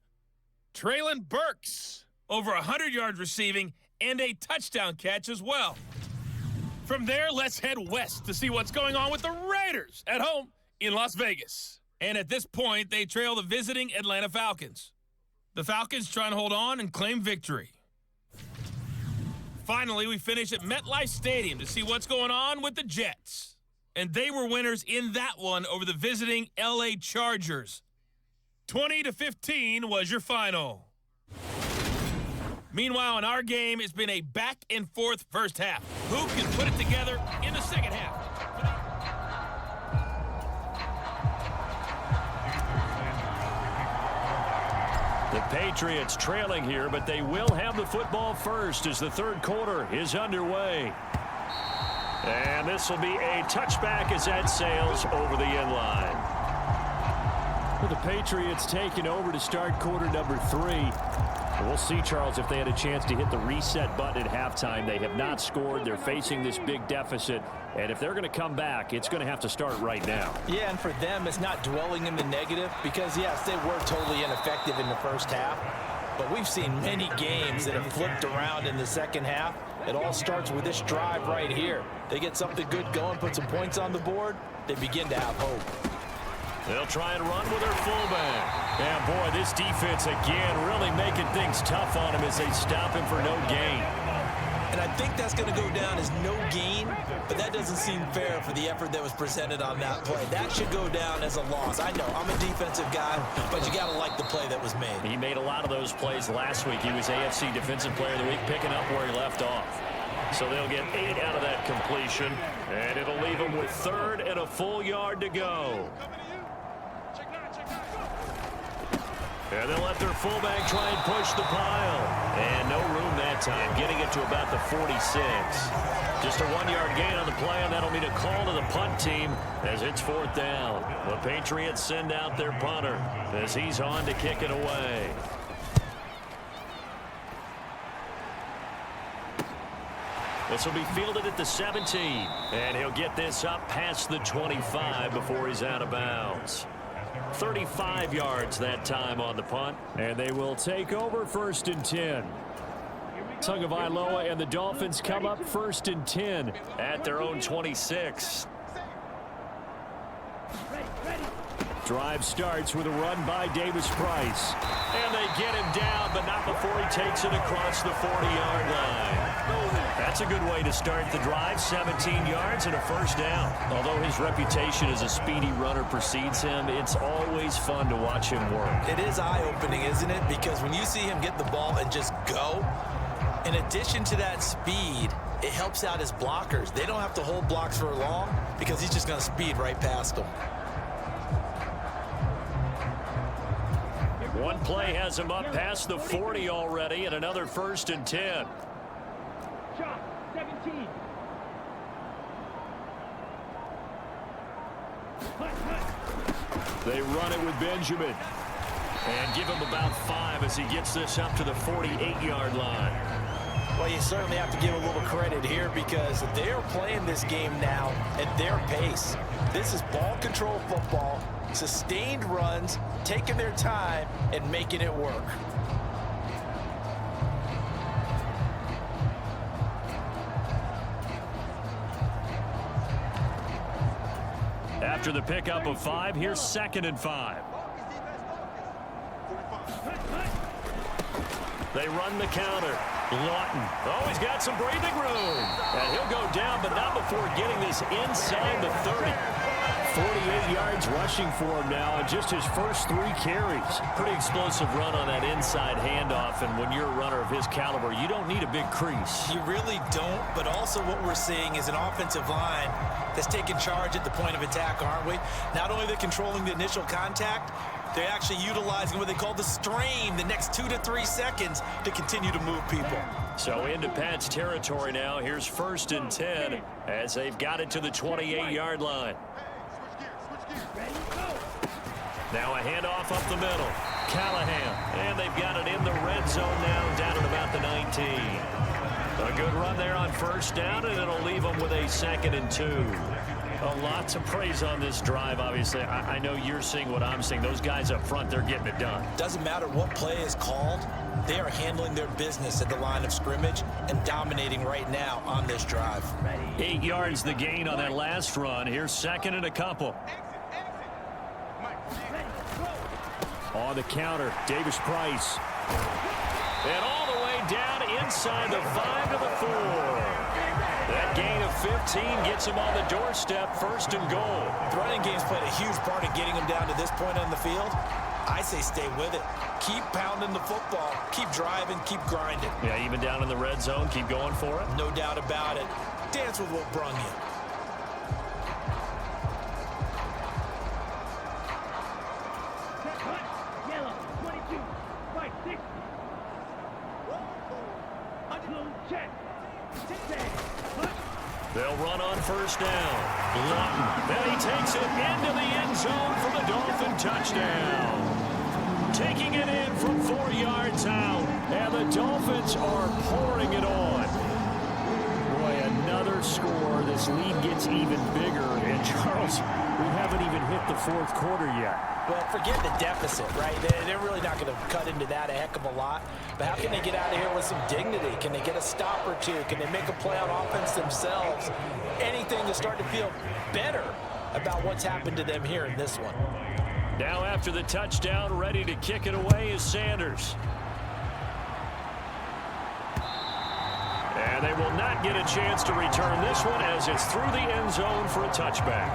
Traylon Burks, over 100 yards receiving and a touchdown catch as well. From there, let's head west to see what's going on with the Raiders at home in Las Vegas. And at this point, they trail the visiting Atlanta Falcons. The Falcons trying to hold on and claim victory. Finally, we finish at MetLife Stadium to see what's going on with the Jets. And they were winners in that one over the visiting LA Chargers. 20-15 was your final. Meanwhile, in our game, it's been a back-and-forth first half. Who can put it together in the second half? The Patriots trailing here, but they will have the football first as the third quarter is underway. And this will be a touchback as that sails over the end line. Well, the Patriots taking over to start quarter number 3. We'll see, Charles, if they had a chance to hit the reset button at halftime. They have not scored. They're facing this big deficit. And if they're going to come back, it's going to have to start right now. Yeah, and for them, it's not dwelling in the negative because, yes, they were totally ineffective in the first half. But we've seen many games that have flipped around in the second half. It all starts with this drive right here. They get something good going, put some points on the board, they begin to have hope. They'll try and run with their fullback. And, boy, this defense, again, really making things tough on him as they stop him for no gain. And I think that's going to go down as no gain, but that doesn't seem fair for the effort that was presented on that play. That should go down as a loss. I know, I'm a defensive guy, but you got to like the play that was made. He made a lot of those plays last week. He was AFC Defensive Player of the Week, picking up where he left off. So they'll get 8 out of that completion, and it'll leave them with 3rd and a full yard to go. And they'll let their fullback try and push the pile. And no room that time, getting it to about the 46. Just a 1-yard gain on the play, and that'll mean a call to the punt team as it's 4th down. The Patriots send out their punter as he's on to kick it away. This will be fielded at the 17, and he'll get this up past the 25 before he's out of bounds. 35 yards that time on the punt. And they will take over 1st and 10. Tagovailoa and the Dolphins come up 1st and 10 at their own 26. Drive starts with a run by Davis Price. And they get him down, but not before he takes it across the 40-yard line. That's a good way to start the drive. 17 yards and a 1st down. Although his reputation as a speedy runner precedes him, it's always fun to watch him work. It is eye-opening, isn't it? Because when you see him get the ball and just go, in addition to that speed, it helps out his blockers. They don't have to hold blocks for long because he's just going to speed right past them. One play has him up past the 40 already, and another 1st and 10. Shot, 17. They run it with Benjamin. And give him about 5 as he gets this up to the 48-yard line. Well, you certainly have to give a little credit here because they're playing this game now at their pace. This is ball control football, sustained runs, taking their time, and making it work. After the pickup of 5, here's 2nd and 5. They run the counter. Lawton. Oh, he's got some breathing room. And he'll go down, but not before getting this inside the 30. 48 yards rushing for him now in just his first 3 carries. Pretty explosive run on that inside handoff, and when you're a runner of his caliber, you don't need a big crease. You really don't, but also what we're seeing is an offensive line that's taking charge at the point of attack, aren't we? Not only are they controlling the initial contact, they're actually utilizing what they call the strain, the next 2 to 3 seconds to continue to move people. So into Pat's territory now. Here's 1st and 10 as they've got it to the 28-yard line. Now a handoff up the middle. Callahan. And they've got it in the red zone now down at about the 19. A good run there on 1st down, and it'll leave them with a 2nd and 2. A lot to praise on this drive, obviously. I know you're seeing what I'm seeing. Those guys up front, they're getting it done. Doesn't matter what play is called. They are handling their business at the line of scrimmage and dominating right now on this drive. 8 yards the gain on that last run. Here's 2nd and a couple. On the counter, Davis Price. And all the way down inside the 5 to the 4. That gain of 15 gets him on the doorstep, 1st and goal. The running game's played a huge part in getting him down to this point on the field. I say stay with it. Keep pounding the football. Keep driving. Keep grinding. Yeah, even down in the red zone, keep going for it. No doubt about it. Dance with what brung you. Yellow, 22, right, 60. Unload, check. They'll run on 1st down. Lawton. Then he takes it into the end zone for the Dolphin touchdown. Taking it in from 4 yards out. And the Dolphins are pouring it on. Boy, another score. This lead gets even bigger. And Charles, we haven't even hit the 4th quarter yet. Well, forget the deficit, right? They're really not going to cut into that a heck of a lot. But how can they get out of here with some dignity? Can they get a stop or two? Can they make a play on offense themselves? Anything to start to feel better about what's happened to them here in this one. Now after the touchdown, ready to kick it away is Sanders. And And they will not get a chance to return this one as it's through the end zone for a touchback.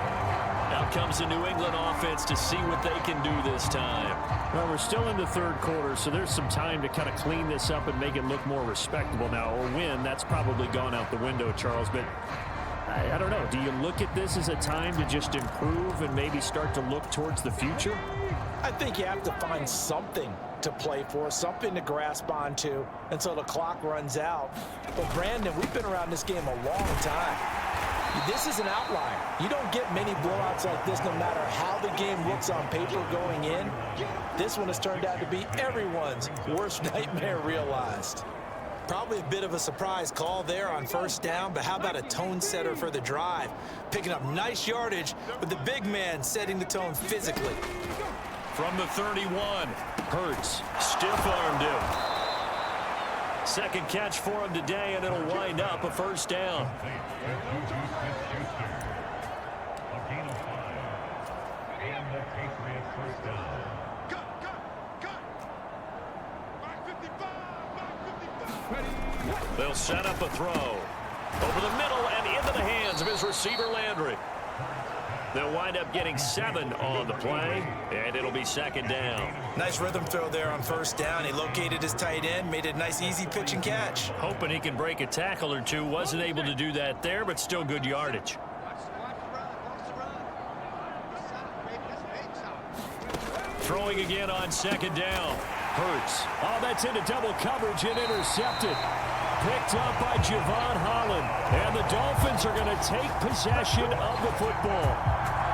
Out comes the New England offense to see what they can do this time. Well, we're still in the third quarter, so there's some time to kind of clean this up and make it look more respectable now. Or win, that's probably gone out the window, Charles. But I don't know. Do you look at this as a time to just improve and maybe start to look towards the future? I think you have to find something to play for, something to grasp onto until the clock runs out. But, Brandon, we've been around this game a long time. This is an outlier. You don't get many blowouts like this no matter how the game looks on paper going in. This one has turned out to be everyone's worst nightmare realized. Probably a bit of a surprise call there on first down, but how about a tone setter for the drive? Picking up nice yardage with the big man setting the tone physically. From the 31, Hurts stiff-armed him. Second catch for him today, and it'll wind up a first down. They'll set up a throw. Over the middle and into the hands of his receiver, Landry. They'll wind up getting 7 on the play, and it'll be second down. Nice rhythm throw there on first down. He located his tight end, made it a nice, easy pitch and catch. Hoping he can break a tackle or two. Wasn't able to do that there, but still good yardage. Throwing again on second down. Hurts. Oh, that's into double coverage and intercepted. Picked up by Javon Holland. And the Dolphins are going to take possession of the football.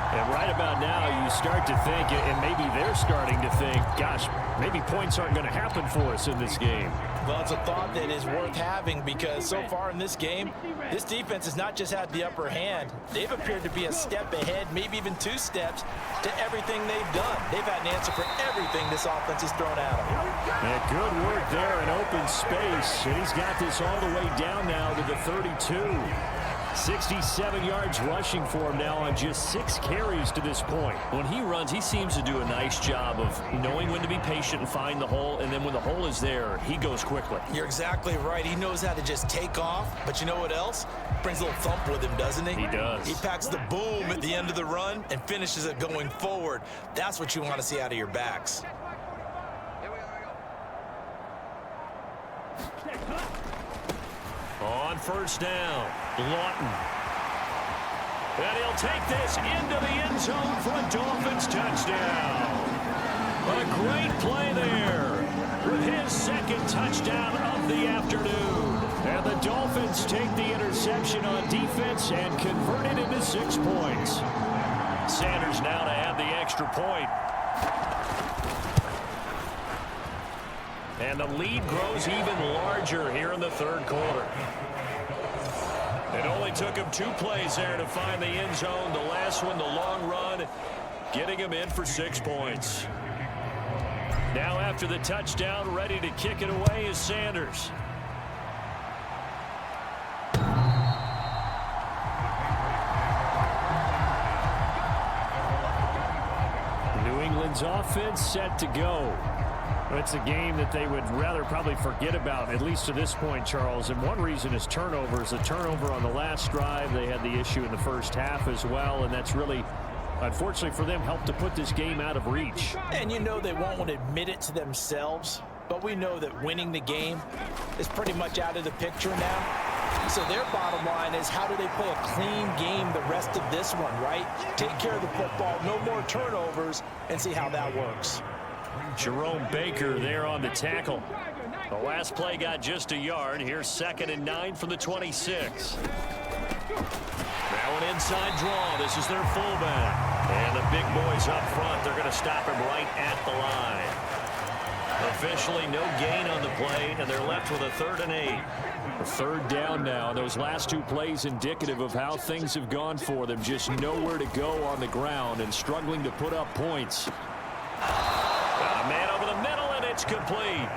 And right about now, you start to think, and maybe they're starting to think, gosh, maybe points aren't going to happen for us in this game. Well, it's a thought that is worth having because so far in this game, this defense has not just had the upper hand. They've appeared to be a step ahead, maybe even 2 steps to everything they've done. They've had an answer for everything this offense has thrown at them. And good work there in open space. And he's got this all the way down now to the 32. 67 yards rushing for him now on just 6 carries to this point. When he runs, he seems to do a nice job of knowing when to be patient and find the hole, and then when the hole is there, he goes quickly. You're exactly right. He knows how to just take off, but you know what else? Brings a little thump with him, doesn't he? He does. He packs the boom at the end of the run and finishes it going forward. That's what you want to see out of your backs. On first down, Lawton. And he'll take this into the end zone for a Dolphins touchdown. A great play there with his second touchdown of the afternoon. And the Dolphins take the interception on defense and convert it into 6 points. Sanders now to add the extra point. And the lead grows even larger here in the third quarter. It only took him 2 plays there to find the end zone. The last one, the long run, getting him in for 6 points. Now after the touchdown, ready to kick it away is Sanders. New England's offense set to go. It's a game that they would rather probably forget about, at least to this point, Charles. And one reason is turnovers. A turnover on the last drive. They had the issue in the first half as well, and that's really, unfortunately for them, helped to put this game out of reach. And you know they won't want to admit it to themselves, but we know that winning the game is pretty much out of the picture now. So their bottom line is, how do they play a clean game the rest of this one, right? Take care of the football, no more turnovers, and see how that works. Jerome Baker there on the tackle. The last play got just a yard. Here's 2nd and 9 from the 26. Now an inside draw. This is their fullback. And the big boys up front, they're going to stop him right at the line. Officially no gain on the play, and they're left with a 3rd and 8. A 3rd down now. Those last 2 plays indicative of how things have gone for them. Just nowhere to go on the ground and struggling to put up points. Got a man over the middle, and it's complete.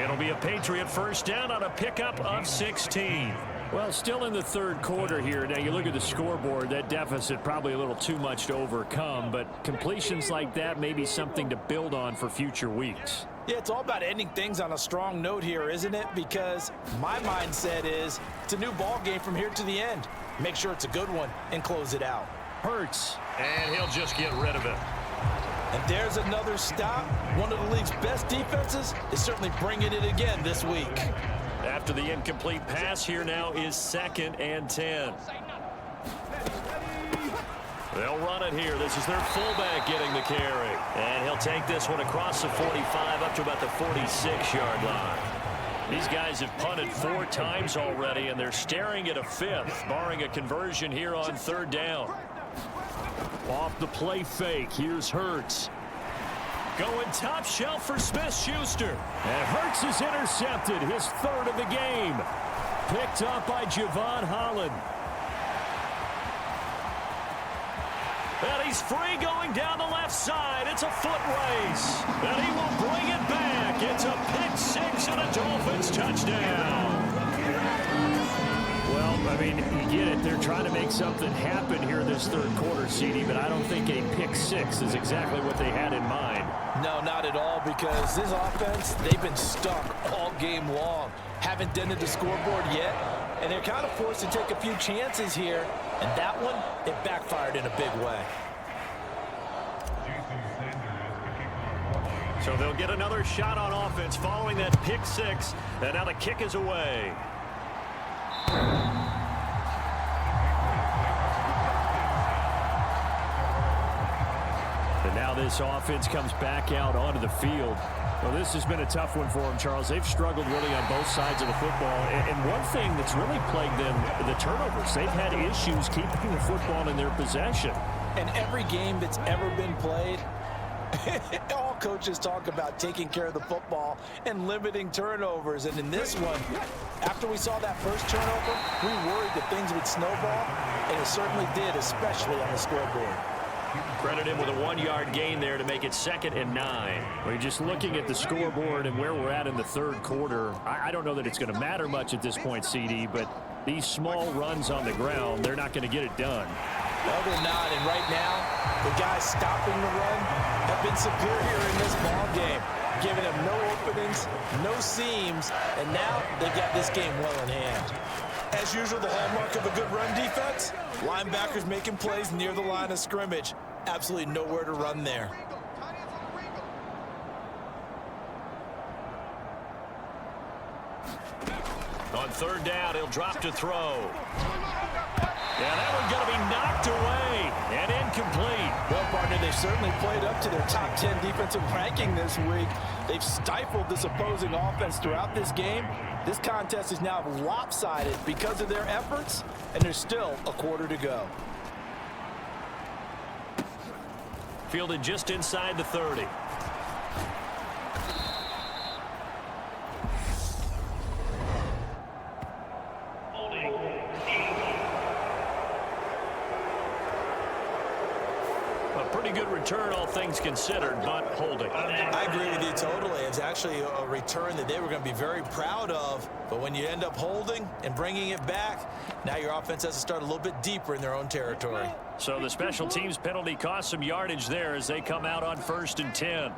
It'll be a Patriot first down on a pickup of 16. Well, still in the third quarter here. Now, you look at the scoreboard, that deficit probably a little too much to overcome, but completions like that may be something to build on for future weeks. Yeah, it's all about ending things on a strong note here, isn't it? Because my mindset is it's a new ball game from here to the end. Make sure it's a good one and close it out. Hurts, and he'll just get rid of it. And there's another stop. One of the league's best defenses is certainly bringing it again this week. After the incomplete pass, here now is 2nd and 10. They'll run it here. This is their fullback getting the carry. And he'll take this one across the 45 up to about the 46-yard line. These guys have punted 4 times already, and they're staring at a 5th, barring a conversion here on 3rd down. Off the play fake, here's Hurts. Going top shelf for Smith-Schuster. And Hurts is intercepted, his 3rd of the game. Picked up by Javon Holland. And he's free going down the left side. It's a foot race. And he will bring it back. It's a pick 6 and a Dolphins touchdown. Well, I mean, you get it. They're trying to make something happen here this 3rd quarter, CD, but I don't think a pick 6 is exactly what they had in mind. No, not at all, because this offense, they've been stuck all game long. Haven't dented the scoreboard yet, and they're kind of forced to take a few chances here. And that one, it backfired in a big way. So they'll get another shot on offense following that pick 6, and now the kick is away. And now this offense comes back out onto the field. Well, this has been a tough one for them, Charles. They've struggled really on both sides of the football. And one thing that's really plagued them, the turnovers. They've had issues keeping the football in their possession. And every game that's ever been played, all coaches talk about taking care of the football and limiting turnovers. And in this one, after we saw that first turnover, we worried that things would snowball, and it certainly did, especially on the scoreboard. Credit him with a 1-yard gain there to make it 2nd and 9. We're just looking at the scoreboard and where we're at in the 3rd quarter. I don't know that it's going to matter much at this point, CD, but these small runs on the ground, they're not going to get it done. No, they're not. And right now, the guys stopping the run have been superior in this ball game, giving them no openings, no seams, and now they got this game well in hand. As usual, the hallmark of a good run defense, linebackers making plays near the line of scrimmage. Absolutely nowhere to run there. On 3rd down, he'll drop to throw. Yeah, that one's going to be knocked away and incomplete. Well, partner, they've certainly played up to their top 10 defensive ranking this week. They've stifled this opposing offense throughout this game. This contest is now lopsided because of their efforts, and there's still a quarter to go. Fielded just inside the 30. Pretty good return, all things considered, but holding. I agree with you totally. It's actually a return that they were going to be very proud of. But when you end up holding and bringing it back, now your offense has to start a little bit deeper in their own territory. So the special teams penalty cost some yardage there as they come out on 1st and 10.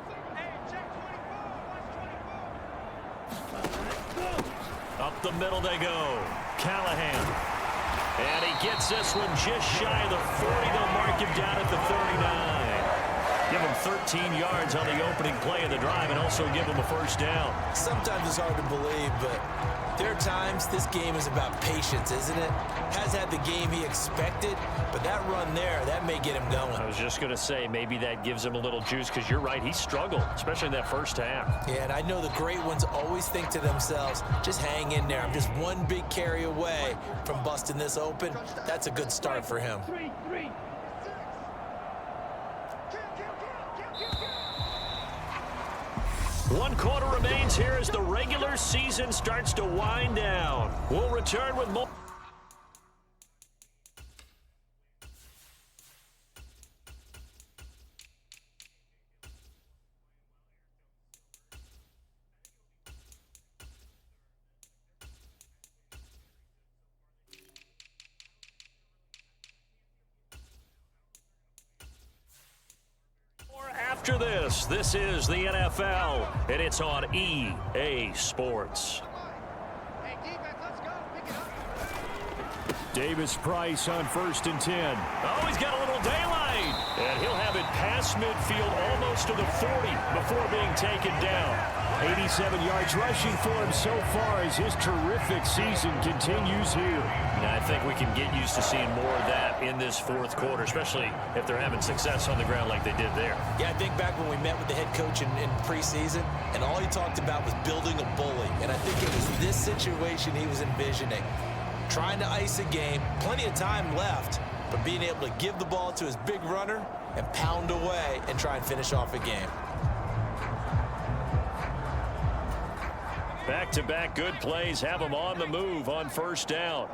Up the middle they go. Callahan. And he gets this one just shy of the 40. They'll mark him down at the 39. Give him 13 yards on the opening play of the drive and also give him a 1st down. Sometimes it's hard to believe, but there are times this game is about patience, isn't it? Has had the game he expected, but that run there, that may get him going. I was just going to say, maybe that gives him a little juice because you're right. He struggled, especially in that 1st half. Yeah, and I know the great ones always think to themselves, just hang in there. I'm just one big carry away from busting this open. That's a good start for him. 3-3. 1 quarter remains here as the regular season starts to wind down. We'll return with more. after this. This is the NFL, and it's on EA Sports. Davis Price on 1st and 10. Oh, he's got a little daylight. And he'll have it past midfield almost to the 40 before being taken down. 87 yards rushing for him so far as his terrific season continues here. And I think we can get used to seeing more of that in this fourth quarter, especially if they're having success on the ground like they did there. Yeah, I think back when we met with the head coach in preseason, and all he talked about was building a bully. And I think it was this situation he was envisioning. Trying to ice a game, plenty of time left, but being able to give the ball to his big runner and pound away and try and finish off a game. Back-to-back good plays have them on the move on 1st down.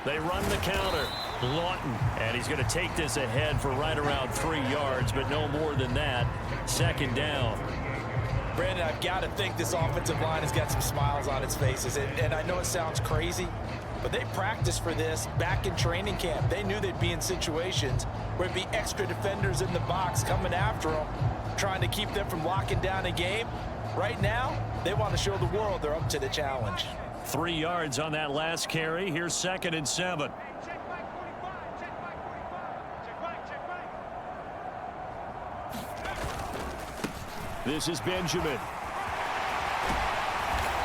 They run the counter. Lawton, and he's going to take this ahead for right around 3 yards, but no more than that. 2nd down. Brandon, I've got to think this offensive line has got some smiles on its faces. And I know it sounds crazy, but they practiced for this back in training camp. They knew they'd be in situations where it'd be extra defenders in the box coming after them, trying to keep them from locking down a game. Right now, they want to show the world they're up to the challenge. 3 yards on that last carry. Here's 2nd and 7. This is Benjamin.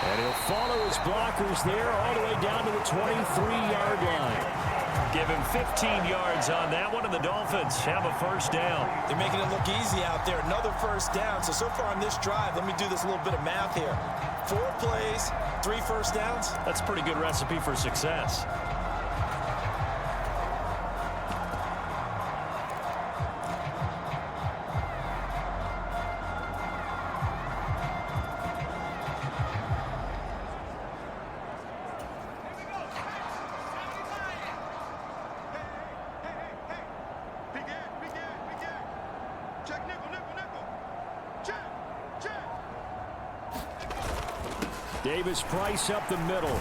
And he'll follow his blockers there all the way down to the 23-yard line. Give him 15 yards on that one, and the Dolphins have a 1st down. They're making it look easy out there. Another 1st down. So far on this drive, let me do this little bit of math here. 4 plays, 3 1st downs. That's a pretty good recipe for success. Davis Price up the middle.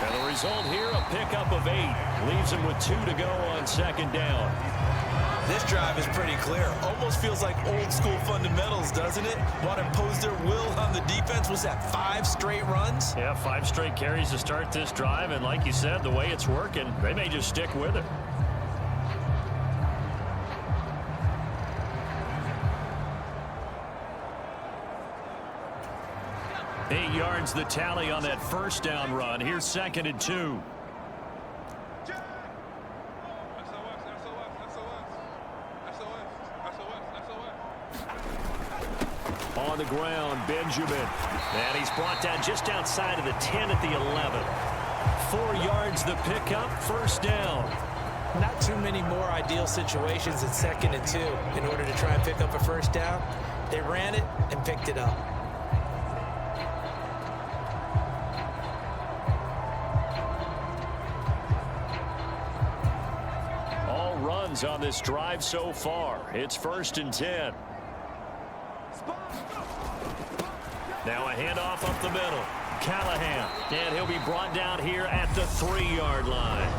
And the result here, a pickup of 8. Leaves him with 2 to go on 2nd down. This drive is pretty clear. Almost feels like old school fundamentals, doesn't it? Want to impose their will on the defense. Was that 5 straight runs? Yeah, 5 straight carries to start this drive. And like you said, the way it's working, they may just stick with it. Yards the tally on that 1st down run. Here's 2nd and 2. On the ground, Benjamin. And he's brought down just outside of the 10 at the 11. 4 yards the pickup, 1st down. Not too many more ideal situations at 2nd and 2 in order to try and pick up a 1st down. They ran it and picked it up. On this drive so far. It's 1st and 10. Now a handoff up the middle. Callahan, and he'll be brought down here at the 3-yard line.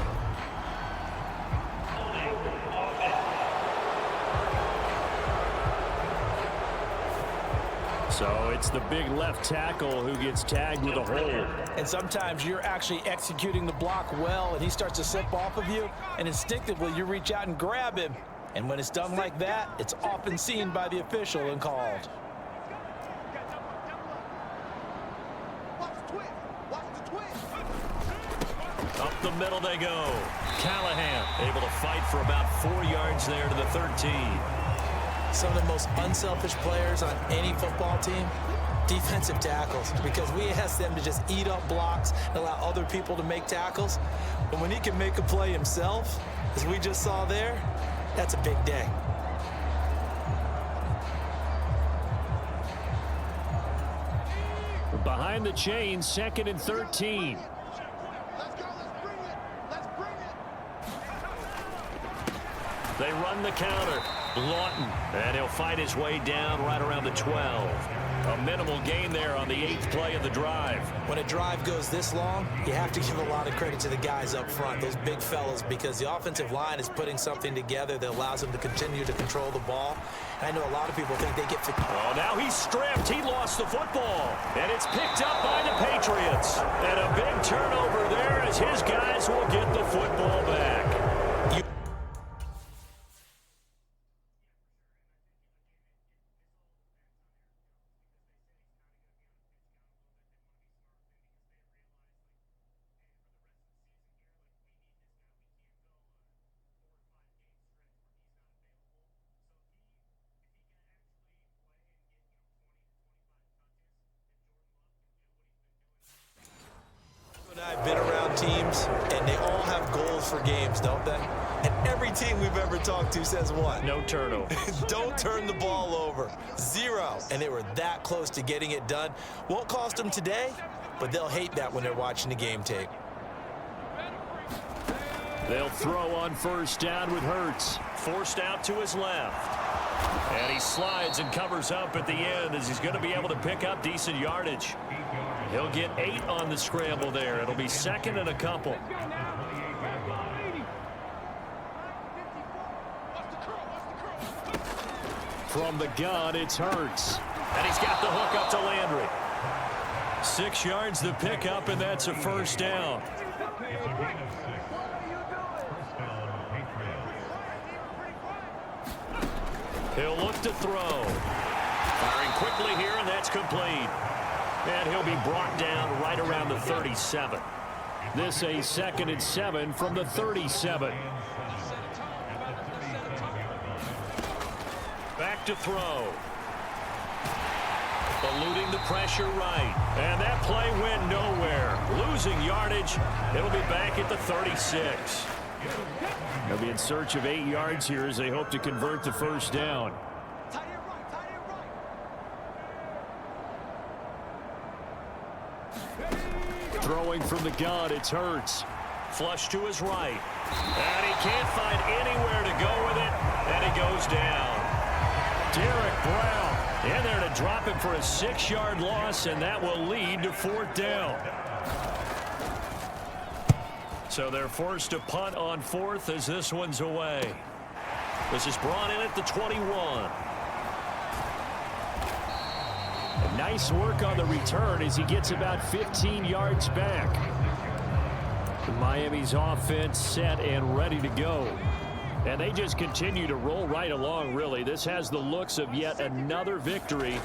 So it's the big left tackle who gets tagged with a hold. And sometimes you're actually executing the block well, and he starts to slip off of you, and instinctively you reach out and grab him. And when it's done like that, it's often seen by the official and called. Up the middle they go. Callahan able to fight for about 4 yards there to the 13. Some of the most unselfish players on any football team, defensive tackles, because we ask them to just eat up blocks and allow other people to make tackles. But when he can make a play himself, as we just saw there, that's a big day. Behind the chains, 2nd and 13. They run the counter. Lawton, and he'll fight his way down right around the 12. A minimal gain there on the 8th play of the drive. When a drive goes this long, you have to give a lot of credit to the guys up front, those big fellas, because the offensive line is putting something together that allows them to continue to control the ball. I know a lot of people think they get... Oh, now he's stripped. He lost the football. And it's picked up by the Patriots. And a big turnover there as his guys will get the football back. I've been around teams, and they all have goals for games, don't they? And every team we've ever talked to says what? No turnover. Don't turn the ball over. 0. And they were that close to getting it done. Won't cost them today, but they'll hate that when they're watching the game tape. They'll throw on first down with Hurts. Forced out to his left. And he slides and covers up at the end as he's going to be able to pick up decent yardage. He'll get 8 on the scramble there. It'll be 2nd and a couple. From the gun, it's Hurts. And he's got the hook up to Landry. 6 yards the pickup, and that's a first down. He'll look to throw. Firing quickly here, and that's complete. And he'll be brought down right around the 37. This a 2nd and 7 from the 37. Back to throw. Eluding the pressure right. And that play went nowhere. Losing yardage. It'll be back at the 36. They'll be in search of 8 yards here as they hope to convert the first down. Throwing from the gun, it's Hurts. Flush to his right. And he can't find anywhere to go with it. And he goes down. Derek Brown in there to drop him for a 6-yard loss, and that will lead to 4th down. So they're forced to punt on 4th as this one's away. This is brought in at the 21. Nice work on the return as he gets about 15 yards back. Miami's offense set and ready to go. And they just continue to roll right along, really. This has the looks of yet another victory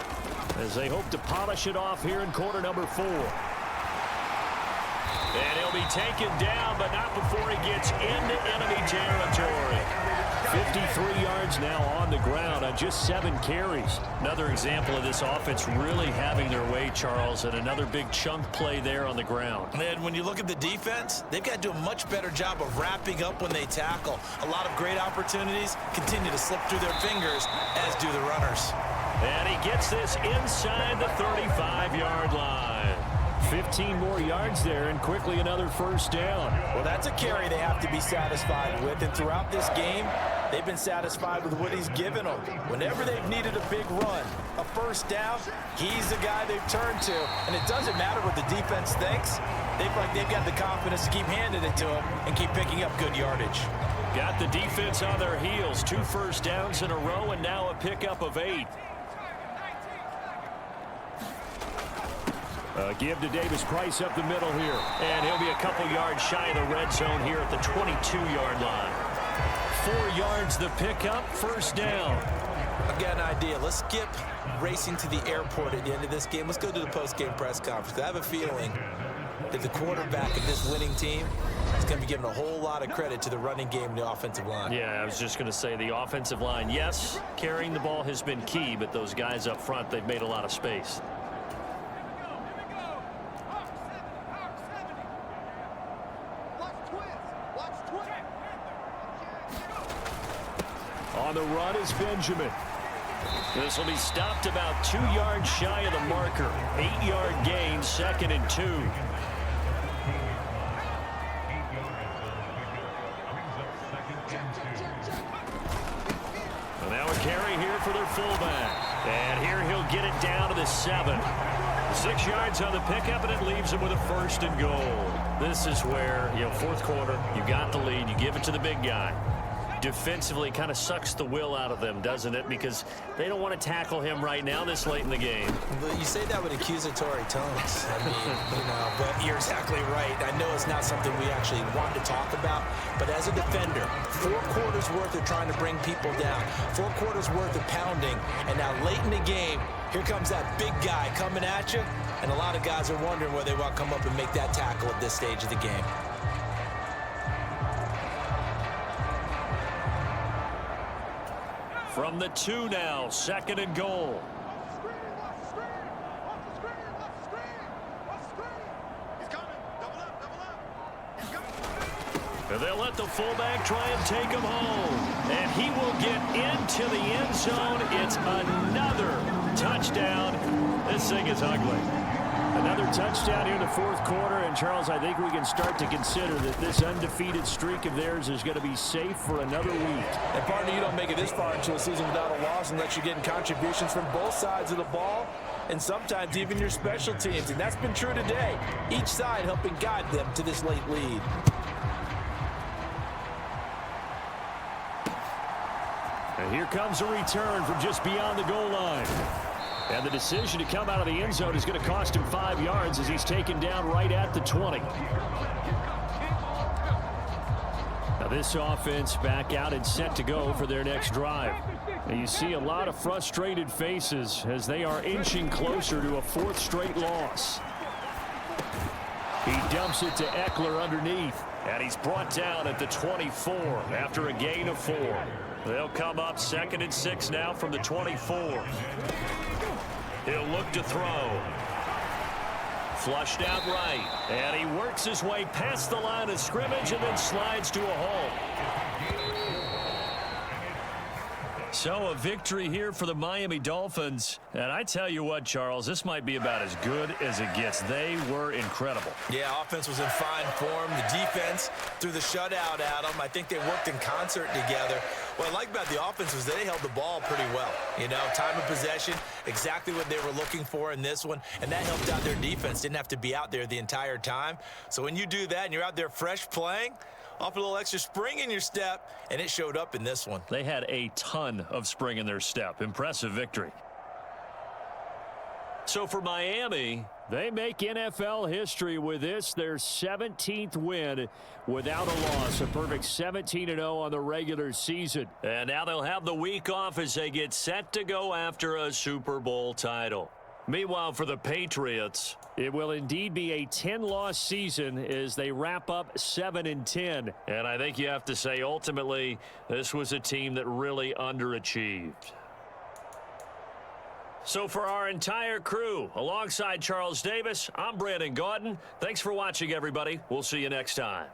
as they hope to polish it off here in quarter number 4. And he'll be taken down, but not before he gets into enemy territory. 53 yards now on the ground on just 7 carries. Another example of this offense really having their way, Charles, and another big chunk play there on the ground. And when you look at the defense, they've got to do a much better job of wrapping up when they tackle. A lot of great opportunities continue to slip through their fingers, as do the runners. And he gets this inside the 35-yard line. 15 more yards there, and quickly another first down. Well, that's a carry they have to be satisfied with, and throughout this game, they've been satisfied with what he's given them. Whenever they've needed a big run, a first down, he's the guy they've turned to. And it doesn't matter what the defense thinks. They've got the confidence to keep handing it to him and keep picking up good yardage. Got the defense on their heels. 2 first downs in a row, and now a pickup of 8. Give to Davis Price up the middle here. And he'll be a couple yards shy of the red zone here at the 22-yard line. 4 yards the pickup, first down. I've got an idea. Let's skip racing to the airport at the end of this game. Let's go to the post-game press conference. I have a feeling that the quarterback of this winning team is going to be giving a whole lot of credit to the running game and the offensive line. Yeah, I was just going to say the offensive line, yes, carrying the ball has been key, but those guys up front, they've made a lot of space. On the run is Benjamin. This will be stopped about 2 yards shy of the marker. 8-yard gain, 2nd and 2. And now for their fullback. And here he'll get it down to the 7. 6 yards on the pickup, and it leaves him with a 1st and goal. This is where, fourth quarter, you got the lead, you give it to the big guy. Defensively kind of sucks the will out of them, doesn't it? Because they don't want to tackle him right now this late in the game. But you say that with accusatory tones. I mean, but you're exactly right. I know it's not something we actually want to talk about, but as a defender, 4 quarters worth of trying to bring people down, 4 quarters worth of pounding, and now late in the game, here comes that big guy coming at you, and a lot of guys are wondering whether they want to come up and make that tackle at this stage of the game. From the 2 now, 2nd and goal. They'll let the fullback try and take him home. And he will get into the end zone. It's another touchdown. This thing is ugly. Another touchdown here in the fourth quarter. And, Charles, I think we can start to consider that this undefeated streak of theirs is going to be safe for another week. And, partner, you don't make it this far into a season without a loss unless you're getting contributions from both sides of the ball and sometimes even your special teams. And that's been true today. Each side helping guide them to this late lead. And here comes a return from just beyond the goal line. And the decision to come out of the end zone is going to cost him 5 yards as he's taken down right at the 20. Now this offense back out and set to go for their next drive. And you see a lot of frustrated faces as they are inching closer to a 4th straight loss. He dumps it to Eckler underneath. And he's brought down at the 24 after a gain of 4. They'll come up 2nd and 6 now from the 24. He'll look to throw. Flushed out right. And he works his way past the line of scrimmage and then slides to a hole. So a victory here for the Miami Dolphins. And I tell you what, Charles, this might be about as good as it gets. They were incredible. Yeah, offense was in fine form. The defense threw the shutout at them. I think they worked in concert together. What I like about the offense was they held the ball pretty well. Time of possession, exactly what they were looking for in this one. And that helped out their defense. Didn't have to be out there the entire time. So when you do that and you're out there fresh playing, off a little extra spring in your step, and it showed up in this one. They had a ton of spring in their step. Impressive victory. So for Miami, they make NFL history with this, their 17th win without a loss. A perfect 17-0 on the regular season. And now they'll have the week off as they get set to go after a Super Bowl title. Meanwhile, for the Patriots, it will indeed be a 10-loss season as they wrap up 7-10. And I think you have to say, ultimately, this was a team that really underachieved. So for our entire crew, alongside Charles Davis, I'm Brandon Gaudin. Thanks for watching, everybody. We'll see you next time.